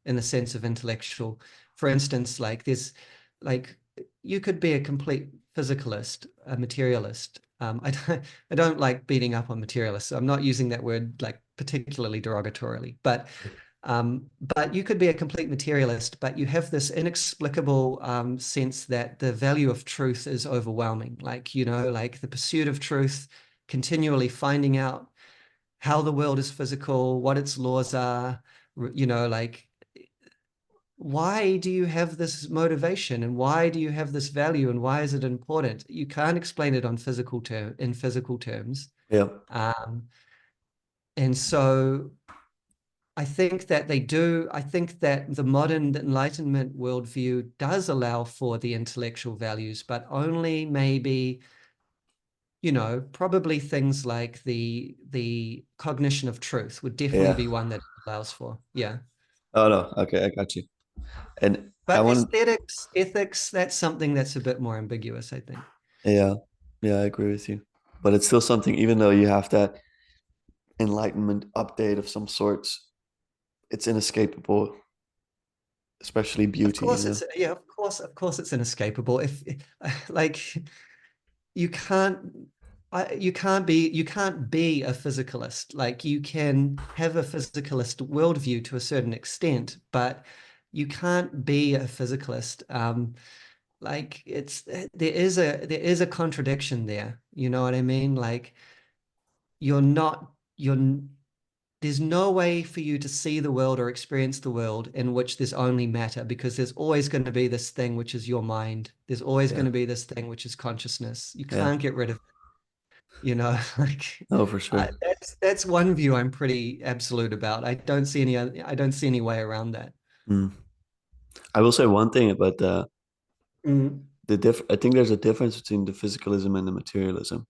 in the sense of intellectual. For instance, like there's like you could be a complete physicalist, a materialist. I don't like beating up on materialists. So I'm not using that word like particularly derogatorily, but you could be a complete materialist, but you have this inexplicable sense that the value of truth is overwhelming. Like, like the pursuit of truth, continually finding out how the world is physical, what its laws are, like why do you have this motivation and why do you have this value and why is it important? You can't explain it in physical terms.
Yeah.
Um, and so I think that they do. I think that the modern Enlightenment worldview does allow for the intellectual values, but only maybe probably things like the cognition of truth would definitely
Yeah.
be one that it allows for. Yeah.
Oh no. Okay, I got you. And I
But
want,
aesthetics, ethics, that's something that's a bit more ambiguous, I think.
yeah, yeah, I agree with you. But it's still something, even though you have that enlightenment update of some sorts, it's inescapable, especially
Of
beauty, you
course
know?
it's yeah, of course it's inescapable. If like you can't you can't be a physicalist. Like you can have a physicalist worldview to a certain extent, but you can't be a physicalist. Like there is a contradiction there. You know what I mean? Like you're not you're there's no way for you to see the world or experience the world in which there's only matter, because there's always going to be this thing which is your mind. There's always
Yeah,
going to be this thing which is consciousness. You
yeah.
can't get rid of like
No, for sure.
that's one view I'm pretty absolute about. I don't see any way around that.
Mm. I will say one thing about
Mm.
I think there's a difference between the physicalism and the materialism.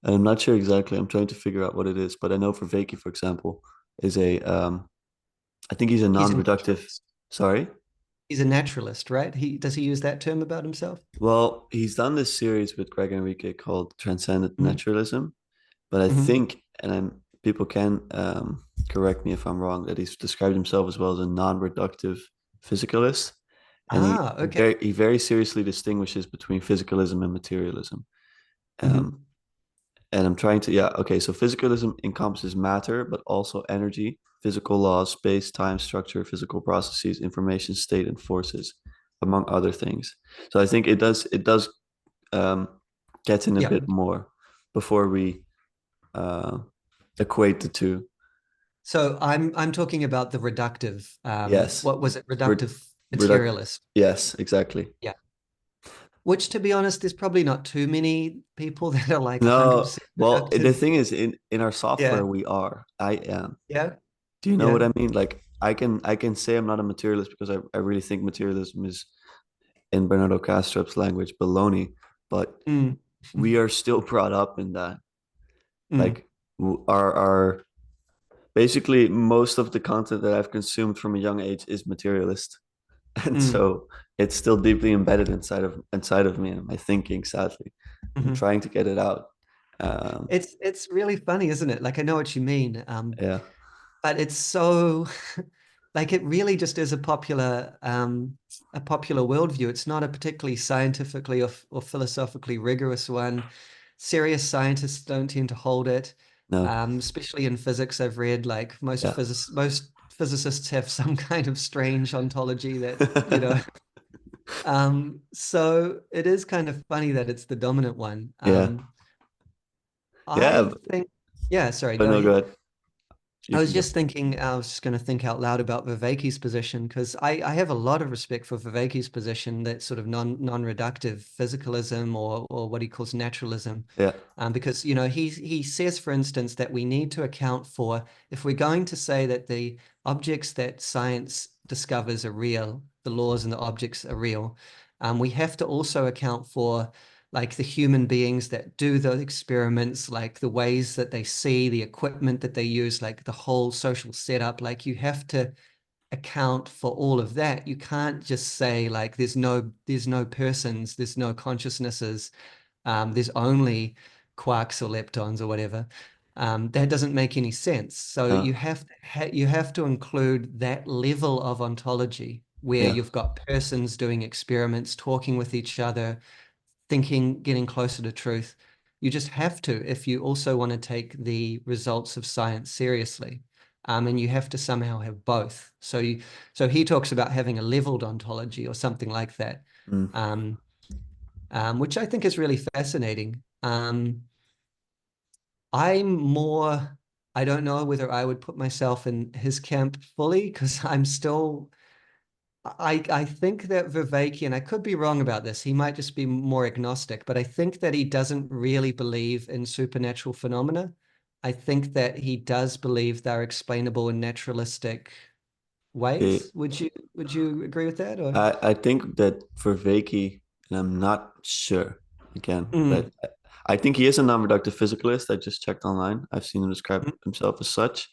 And I'm not sure exactly. I'm trying to figure out what it is, but I know Vervaeke, for example, is a I think he's a
He's a
non-reductive.
naturalist.
Sorry.
He's a naturalist, right? He use that term about himself?
Well, he's done this series with Greg Enrique called Transcendent
Mm.
Naturalism, but I
Hmm.
think, and people can correct me if I'm wrong, that he's described himself as well as a non-reductive physicalist, and
Ah, okay.
he very seriously distinguishes between physicalism and materialism. Um,
Hmm.
and I'm trying to, yeah, okay. So physicalism encompasses matter, but also energy, physical laws, space, time, structure, physical processes, information, state, and forces, among other things. So I think it does um, get in a
Yeah.
bit more before we uh, equate the two.
So I'm talking about the reductive,
Yes,
what was it?
Re-
Reductive
reduct.
materialist.
Yes, exactly.
Yeah. Which, to be honest, there's probably not too many people that are like
No,
100%
well, the
reductive.
thing is, in our
Yeah.
software, we are. I am.
Yeah.
Do you know what
Yeah.
I mean? Like, I can say I'm not a materialist because I really think materialism is, in Bernardo Kastrup's language, baloney. But
Mm.
we are still brought up in that.
Mm.
Like, our basically most of the content that I've consumed from a young age is materialist. And
Mm.
so it's still deeply embedded inside of me and my thinking, sadly. I'm
Hmm.
trying to get it out. Um,
It's really funny, isn't it? Like I know what you mean.
yeah,
But it's so like it really just is a popular worldview. It's not a particularly scientifically or philosophically rigorous one. Serious scientists don't tend to hold it.
no,
Especially in physics, I've read like
yeah.
most physicists have some kind of strange ontology that. So it is kind of funny that it's the dominant one.
Yeah, yeah,
I think, yeah, sorry,
but
go
no, go
ahead.
ahead. You can go.
I was just going to think out loud about Vervaeke's position, because I have a lot of respect for Vervaeke's position, that sort of non-reductive physicalism, or what he calls naturalism.
Yeah.
Because, he says, for instance, that we need to account for, if we're going to say that the objects that science discovers are real, the laws and the objects are real, we have to also account for like the human beings that do the experiments, like the ways that they see, the equipment that they use, like the whole social setup. Like you have to account for all of that. You can't just say like there's no persons, there's no consciousnesses, there's only quarks or leptons or whatever. That doesn't make any sense. So
No.
you have to include that level of ontology where
Yeah.
you've got persons doing experiments, talking with each other, thinking, getting closer to truth. You just have to if you also want to take the results of science seriously. And you have to somehow have both. So he talks about having a leveled ontology or something like that,
Mm.
um, which I think is really fascinating. I'm more, I don't know whether I would put myself in his camp fully, because I'm still I think that Vervaeke, and I could be wrong about this, he might just be more agnostic, but I think that he doesn't really believe in supernatural phenomena. I think that he does believe they're explainable in naturalistic
Okay.
ways. Would you agree with that, or?
I think that for Vervaeke, and I'm not sure again, but
Mm,
I think he is a non-reductive physicalist. I just checked online. I've seen him describe
Mhm.
himself as such,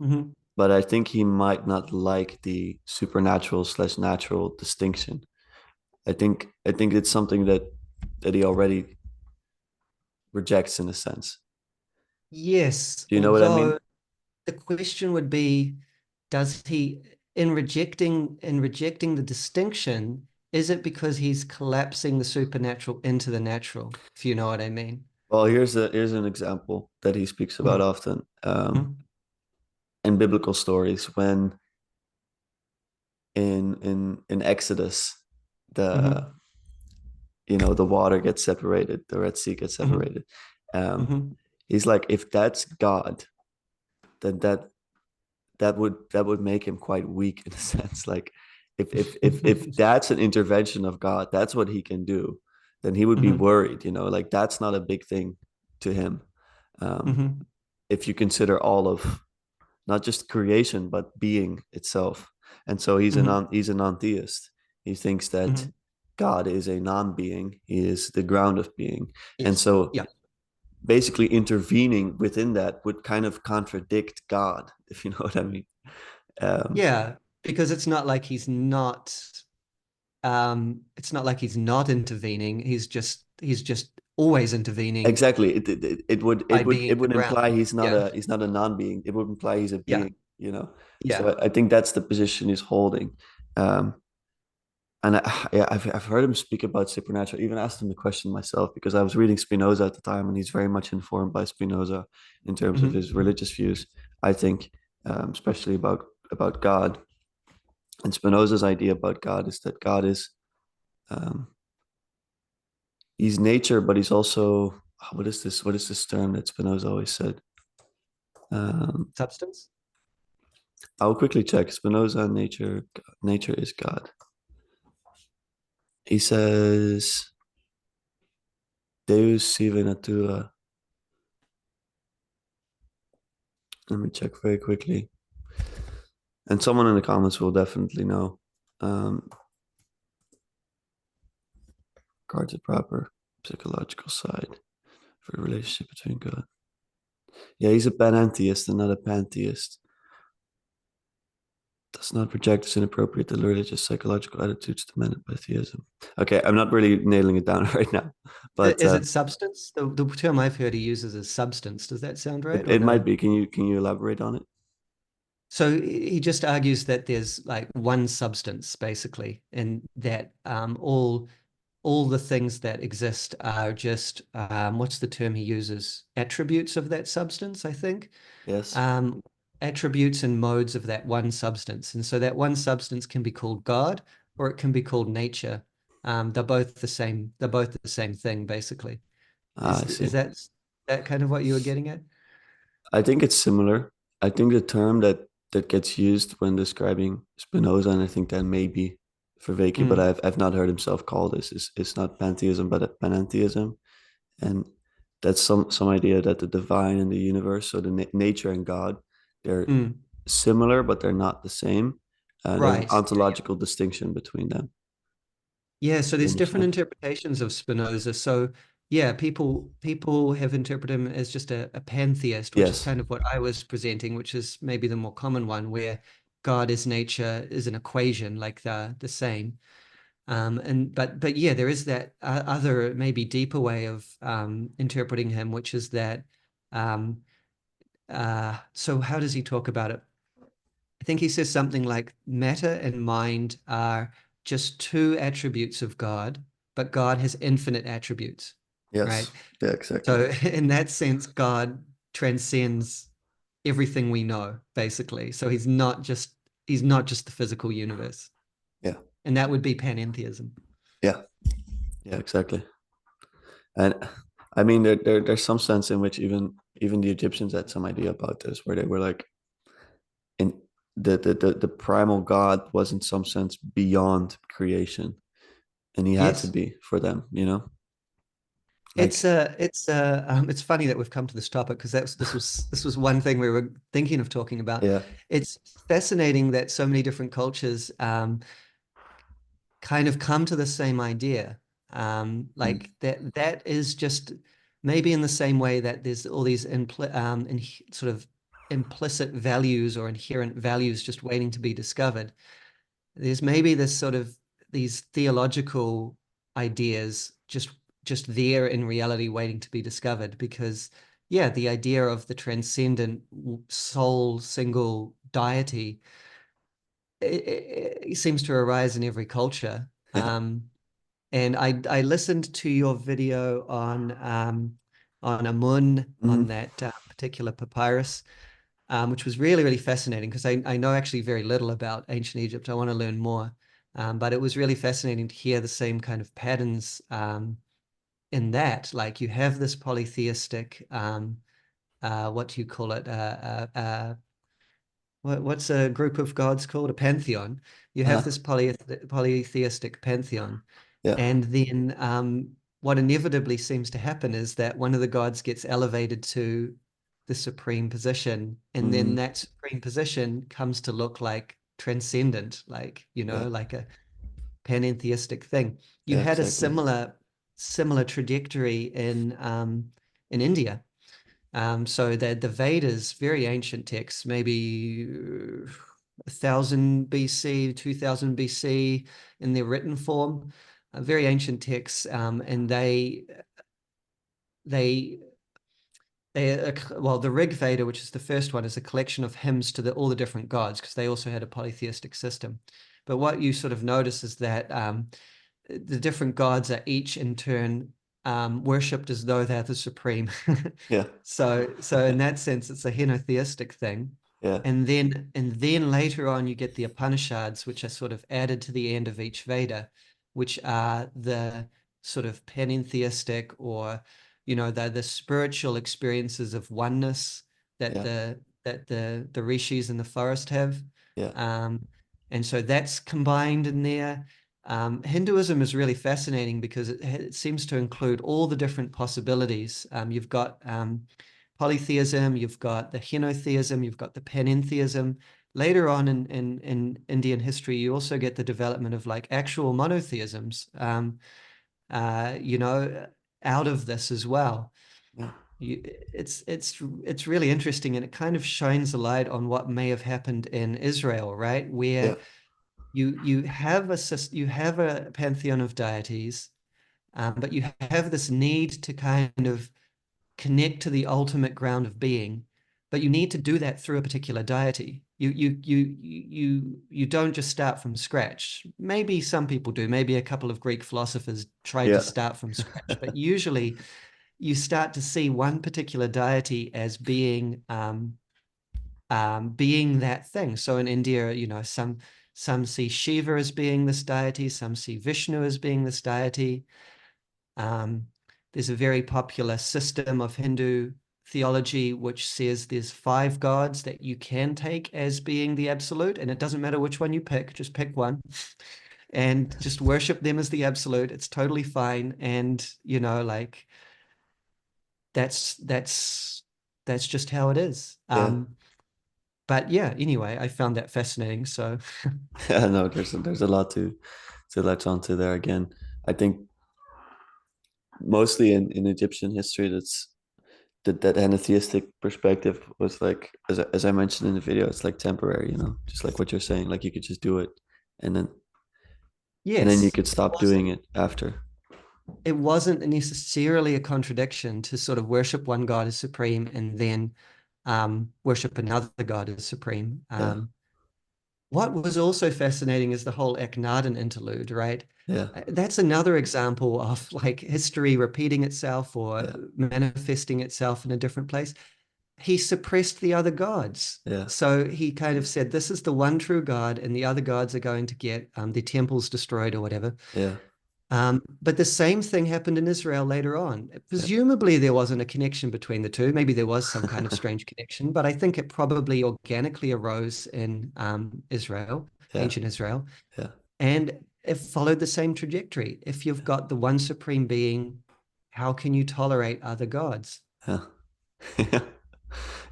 Mhm.
but I think he might not like the supernatural slash natural distinction. I think it's something that he already rejects in a sense.
Yes,
Do you know what I mean?
although the question would be, does he, in rejecting the distinction, is it because he's collapsing the supernatural into the natural, if you know what I mean?
Well, here's an example that he speaks about
Mhm.
often in biblical stories when in Exodus the
Mhm.
the water gets separated, the Red Sea gets
Mhm.
separated. Um,
Mhm.
he's like, if that's God, then that would make him quite weak in a sense. Like if that's an intervention of God, that's what he can do, then he would be
Mhm.
worried, like that's not a big thing to him. Um,
Mhm.
if you consider all of not just creation, but being itself. And so
Mhm.
he's a non-theist. He thinks that
Mhm.
God is a non-being. He is the ground of being. And
Yes.
so
Yeah.
basically intervening within that would kind of contradict God, if you know what I mean. Um,
Yeah, because it's not like he's not intervening. He's just always intervening
exactly. It
by
would it
being the
would
ground.
imply
Yeah.
he's not a non-being. It would imply he's a
Yeah.
being.
Yeah.
So I think that's the position he's holding. Um, And yeah, I've heard him speak about supernatural. Even asked him the question myself because I was reading Spinoza at the time, and he's very much informed by Spinoza in terms of
Mhm.
his religious views. I think, especially about God. And Spinoza's idea about God is that God is um, he's nature, but he's also what is this? What is this term that Spinoza always said?
Substance?
I'll quickly check. Spinoza, nature is God. He says Deus sive natura. Let me check very quickly. And someone in the comments will definitely know. Um, Regards a proper psychological side for the relationship between God. Yeah, he's a panentheist and not a pantheist. Does not project as inappropriate the religious psychological attitudes demanded by theism. Okay, I'm not really nailing it down right now, but
Is it substance? The term I've heard he uses is substance. Does that sound right or
it might
no?
be. Can you elaborate on it?
So he just argues that there's like one substance basically, and that all the things that exist are just what's the term he uses? Attributes of that substance, I think.
Yes.
Um, Attributes and modes of that one substance. And so that one substance can be called God or it can be called nature. They're both the same thing, basically.
Ah,
Is
I
is
see.
that kind of what you were getting at?
I think it's similar. I think the term that gets used when describing Spinoza, and I think that may be Vervaeke, but
Mm,
I've not heard himself call this. Is not pantheism, but panentheism, and that's some idea that the divine and the universe, so the nature and God, they're
mm.
similar, but they're not the same. There's an
Right. Yeah.
ontological distinction between them.
Yeah, so
You
there's different
understand?
interpretations of Spinoza. So yeah, people have interpreted him as just a pantheist, which is
Yes.
kind of what I was presenting, which is maybe the more common one, where God is nature is an equation, like the same. But yeah, there is that other maybe deeper way of interpreting him, which is that um, so how does he talk about it? I think he says something like matter and mind are just two attributes of God, but God has infinite attributes, right?
Yes. Yeah. Exactly.
So in that sense, God transcends everything we know, basically. So he's not just the physical universe.
Yeah.
And that would be panentheism.
Yeah. Yeah. Exactly. And I mean, there's some sense in which even the Egyptians had some idea about this, where they were like, in the primal God was in some sense beyond creation, and he had to
Yes.
be for them,
It's
like
it's funny that we've come to this topic because this was one thing we were thinking of talking about.
yeah,
It's fascinating that so many different cultures kind of come to the same idea.
mm,
Like that is just maybe in the same way that there's all these sort of implicit values or inherent values just waiting to be discovered. There's maybe this sort of these theological ideas just there in reality waiting to be discovered, because yeah, the idea of the transcendent sole single deity, it seems to arise in every culture.
Yeah.
And I listened to your video on Amun, on
Mm.
that particular papyrus, which was really, really fascinating, because I know actually very little about ancient Egypt. I want to learn more. But it was really fascinating to hear the same kind of patterns in that. Like, you have this polytheistic, what do you call it? What's a group of gods called? A pantheon. You have
Uh-huh.
this polytheistic pantheon.
Yeah.
And then what inevitably seems to happen is that one of the gods gets elevated to the supreme position, and then
Mm.
that supreme position comes to look like transcendent, like,
Yeah.
like a panentheistic thing. You
Yeah,
had a
exactly.
similar trajectory in India. So the Vedas, very ancient texts, maybe 1000 BC, 2000 BC in their written form, very ancient texts, and they well, the Rig Veda, which is the first one, is a collection of hymns to all the different gods, because they also had a polytheistic system. But what you sort of notice is that the different gods are each in turn worshipped as though they're the supreme.
Yeah.
So in that sense, it's a henotheistic thing.
Yeah.
And then later on, you get the Upanishads, which are sort of added to the end of each Veda, which are the sort of panentheistic, or the spiritual experiences of oneness that
Yeah.
the rishis in the forest have.
Yeah.
Um, and so that's combined in there. Hinduism is really fascinating because it seems to include all the different possibilities. You've got polytheism, you've got the henotheism, you've got the panentheism. Later on in Indian history, you also get the development of like actual monotheisms, out of this as well.
Yeah.
It's really interesting, and it kind of shines a light on what may have happened in Israel, right?
Yeah.
Where you have a pantheon of deities, but you have this need to kind of connect to the ultimate ground of being, but you need to do that through a particular deity. You don't just start from scratch. Maybe some people do. Maybe a couple of Greek philosophers tried to
Yeah.
start from scratch, but usually you start to see one particular deity as being that thing. So in India, some see Shiva as being this deity, some see Vishnu as being this deity. Um, there's a very popular system of Hindu theology which says there's 5 gods that you can take as being the absolute, and it doesn't matter which one you pick, just pick one and just worship them as the absolute. It's totally fine. And like that's just how it is.
Yeah.
But yeah, anyway, I found that fascinating. So
Yeah, no, there's a lot to latch onto there again. I think mostly in Egyptian history, that henotheistic perspective was like, as I mentioned in the video, it's like temporary, just like what you're saying, like you could just do it, and then you
yes,
could stop doing it after.
it wasn't necessarily a contradiction to sort of worship one God as supreme and then worship another God as supreme.
Yeah.
What was also fascinating is the whole Akhenaten interlude, right?
Yeah.
That's another example of like history repeating itself or
Yeah.
manifesting itself in a different place. He suppressed the other gods.
Yeah.
So he kind of said, this is the one true God, and the other gods are going to get their temples destroyed or whatever.
Yeah.
But the same thing happened in Israel later on.
Yeah.
Presumably, there wasn't a connection between the two. Maybe there was some kind of strange connection, but I think it probably organically arose in Israel,
Yeah.
ancient Israel,
Yeah.
and it followed the same trajectory. If you've got the one supreme being, how can you tolerate other gods?
Yeah. Yeah.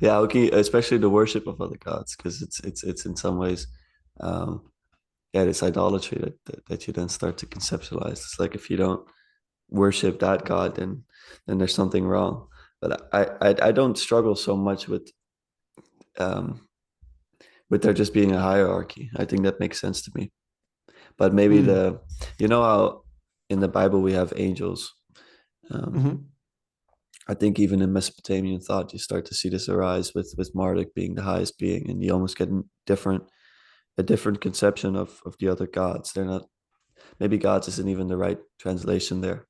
Yeah, okay, especially the worship of other gods, because it's in some ways, yeah, this idolatry that you then start to conceptualize. It's like if you don't worship that God, then there's something wrong. But I don't struggle so much um with there just being a hierarchy. I think that makes sense to me. But maybe
Mm.
you know how in the Bible we have angels.
Hmm.
I think even in Mesopotamian thought, you start to see this arise with Marduk being the highest being, and you almost get a different conception of the other gods. They're not, maybe gods isn't even the right translation there,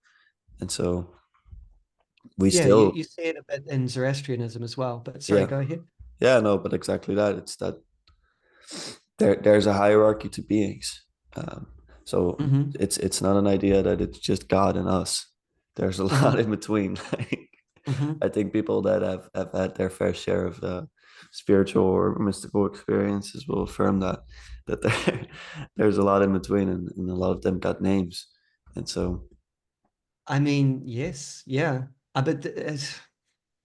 and so we
Yeah,
still,
you see it a bit in Zoroastrianism as well, but sorry,
yeah,
go ahead.
yeah, no, but exactly that. It's that there's a hierarchy to beings. Um, so
Hmm.
it's not an idea that it's just God and us. There's a lot
Hmm.
in between.
Hmm.
I think people that have had their fair share of spiritual or mystical experiences will affirm that there's a lot in between, and a lot of them got names, and so
I mean, yes, yeah. But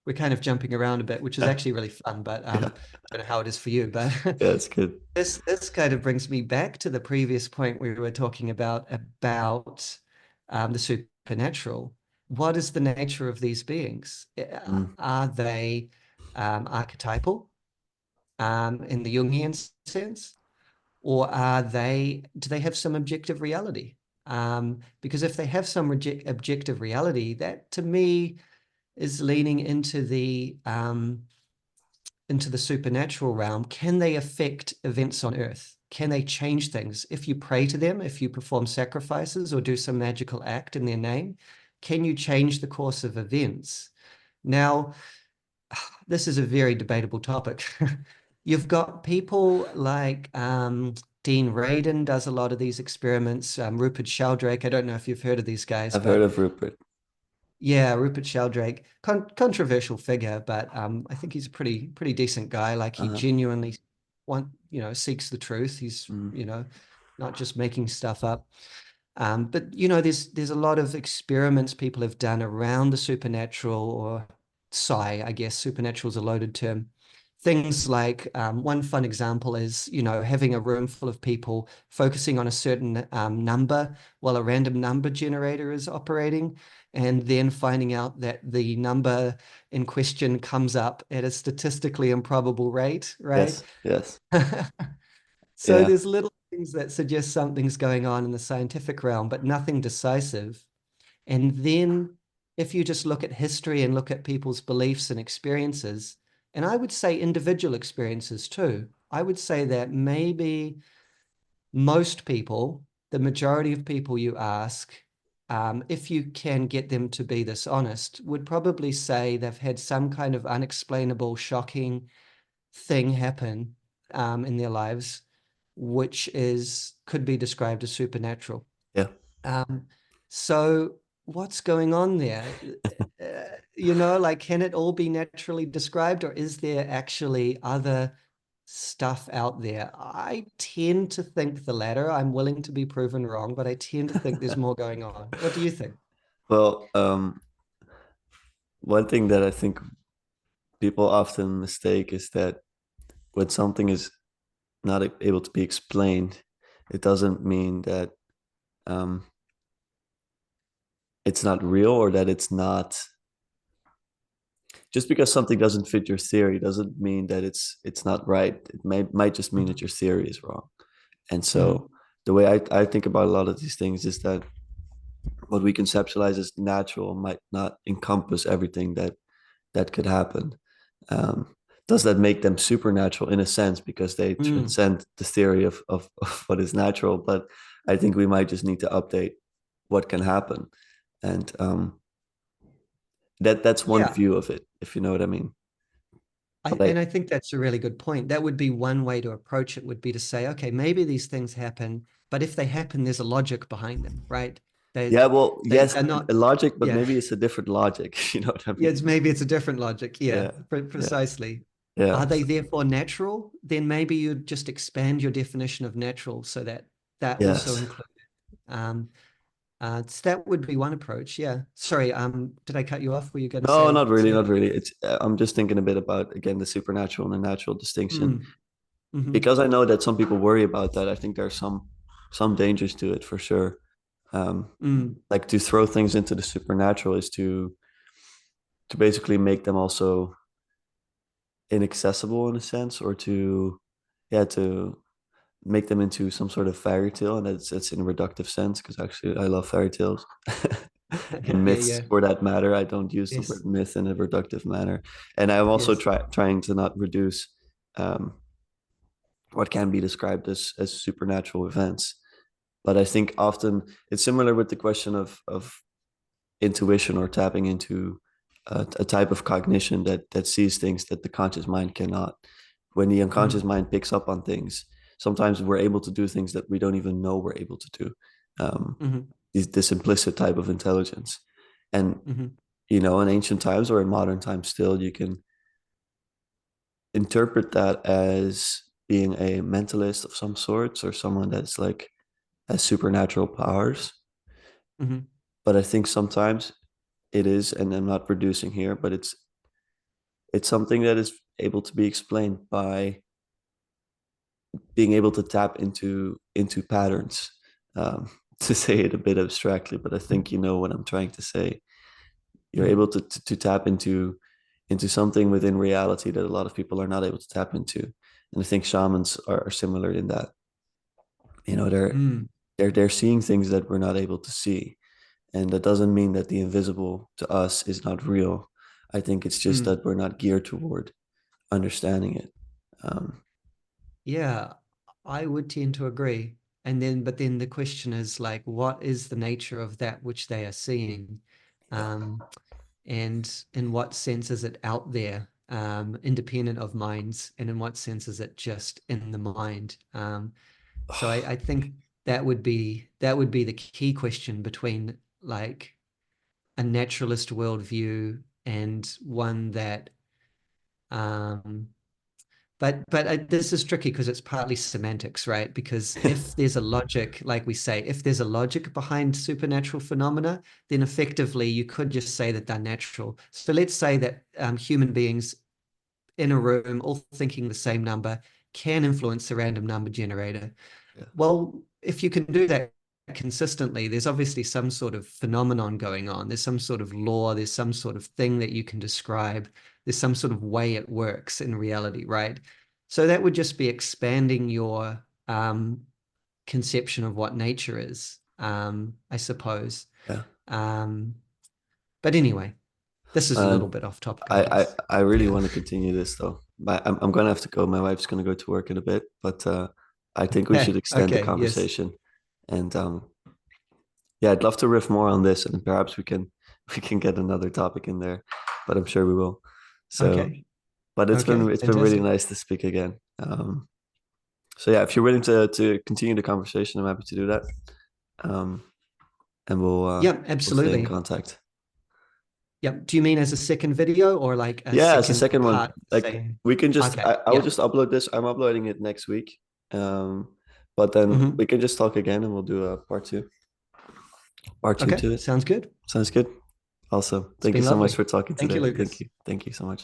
we're kind of jumping around a bit, which is actually really fun, but
yeah,
don't know how it is for you, but
yeah, it's good.
this kind of brings me back to the previous point we were talking about the supernatural. What is the nature of these beings?
Mm.
Are they archetypal in the Jungian sense? Or do they have some objective reality? Because if they have some objective reality, that to me is leaning into the supernatural realm. Can they affect events on Earth? Can they change things? If you pray to them, if you perform sacrifices or do some magical act in their name, can you change the course of events? Now, this is a very debatable topic. You've got people like Dean Radin does a lot of these experiments. Rupert Sheldrake, I don't know if you've heard of these guys,
I've heard
but
of Rupert.
yeah, Rupert Sheldrake, controversial figure, but I think he's a pretty decent guy. Like he
Uh-huh.
genuinely seeks the truth. He's,
Mm.
not just making stuff up. But there's a lot of experiments people have done around the supernatural or psi, I guess. Supernatural is a loaded term. Things like one fun example is, having a room full of people focusing on a certain number while a random number generator is operating, and then finding out that the number in question comes up at a statistically improbable rate, right?
Yes, yes,
So
yeah,
there's little things that suggest something's going on in the scientific realm, but nothing decisive. And then if you just look at history and look at people's beliefs and experiences, and I would say individual experiences too, I would say that maybe most people, the majority of people you ask, if you can get them to be this honest, would probably say they've had some kind of unexplainable, shocking thing happen in their lives, which could be described as supernatural.
yeah.
Um, so what's going on there? Like, can it all be naturally described, or is there actually other stuff out there? I tend to think the latter. I'm willing to be proven wrong, but I tend to think there's more going on. What do you think?
Well, one thing that I think people often mistake is that when something is not able to be explained, it doesn't mean that um, it's not real, or that it's not, just because something doesn't fit your theory doesn't mean that it's not right. It might just mean that
Mhm.
your theory is wrong. And
Mhm.
so the way I think about a lot of these things is that what we conceptualize as natural might not encompass everything that could happen. Um, does that make them supernatural in a sense because they
Mm.
transcend the theory of what is natural? But I think we might just need to update what can happen, and that's one
Yeah.
view of it, if you know what I mean. But
And I think that's a really good point. That would be one way to approach it, would be to say, okay, maybe these things happen, but if they happen, there's a logic behind them, right? They
yeah, well,
they
yes,
are not,
a logic, but
yeah.
maybe it's a different logic. You know what I
Yeah,
mean?
maybe it's a different logic. Yeah,
Yeah, yeah,
precisely.
yeah,
Are they therefore natural? Then maybe you'd just expand your definition of natural so that that also
yes.
includes. Um, so that would be one approach. Yeah. Sorry. Did I cut you off? Were you going to
No,
say
not really,
say?
not really. It's I'm just thinking a bit about again the supernatural and the natural distinction,
Mm, hmm.
because I know that some people worry about that. I think there's some dangers to it for sure. Um,
Mm,
like to throw things into the supernatural is to basically make them also inaccessible in a sense, or to yeah to make them into some sort of fairy tale, and it's in a reductive sense because actually I love fairy tales and
yeah,
myths
yeah.
for that matter. I don't use the word
Yes.
myth in a reductive manner, and I'm also
Yes.
trying to not reduce um, what can be described as supernatural events. But I think often it's similar with the question of intuition or tapping into a type of cognition that sees things that the conscious mind cannot. When the unconscious
Mm,
mind picks up on things, sometimes we're able to do things that we don't even know we're able to do. Um,
mm-hmm,
this implicit type of intelligence, and
mm-hmm,
in ancient times or in modern times, still you can interpret that as being a mentalist of some sorts or someone that's like has supernatural powers.
mm-hmm,
But I think sometimes it is, and I'm not reducing here, but it's something that is able to be explained by being able to tap into patterns. To say it a bit abstractly, but I think you know what I'm trying to say. You're
mm,
able to tap into something within reality that a lot of people are not able to tap into, and I think shamans are similar in that. They're
mm,
they're seeing things that we're not able to see, and that doesn't mean that the invisible to us is not real. I think it's just
mm.
that we're not geared toward understanding it. Um,
Yeah, I would tend to agree. But then the question is like, what is the nature of that which they are seeing?
yeah.
Um, and in what sense is it out there, independent of minds, and in what sense is it just in the mind? So I think that would be the key question between like a naturalist worldview and one that um, but this is tricky because it's partly semantics, right? Because if there's a logic, like we say, if there's a logic behind supernatural phenomena, then effectively you could just say that they're natural. So let's say that human beings in a room, all thinking the same number, can influence the random number generator.
Yeah.
Well, if you can do that consistently, there's obviously some sort of phenomenon going on. There's some sort of law, there's some sort of thing that you can describe. There's some sort of way it works in reality, right? So that would just be expanding your conception of what nature is, I suppose.
Yeah.
Um, but anyway, this is a little
And
bit off topic, I
I, I,
guess.
I really
Yeah.
want to continue this though. But I'm gonna have to go. My wife's gonna go to work in a bit, but I think we should extend the
Okay, yes.
conversation. And yeah, I'd love to riff more on this, and perhaps we can we can get another topic in there, but I'm sure we will. So,
Okay.
but it's been
Okay.
it's been really
Fantastic.
nice to speak again. So yeah, if you're willing to continue the conversation, I'm happy to do that. Um, and
Yep,
we'll stay in
absolutely.
contact.
Yep. Do you mean as a second video or like a
Yeah, it's the
second
second one.
part of the
Like
same?
we can just
Okay.
I will
Yeah.
just upload this. I'm uploading it next week. Um, but then we
Hmm.
can just talk again and we'll do a part two
Okay.
to it.
Sounds good.
Sounds good. Also,
It's
thank you
been
so much
lovely.
for talking
Thank you,
today. Thank
Lucas.
you. Thank you so much.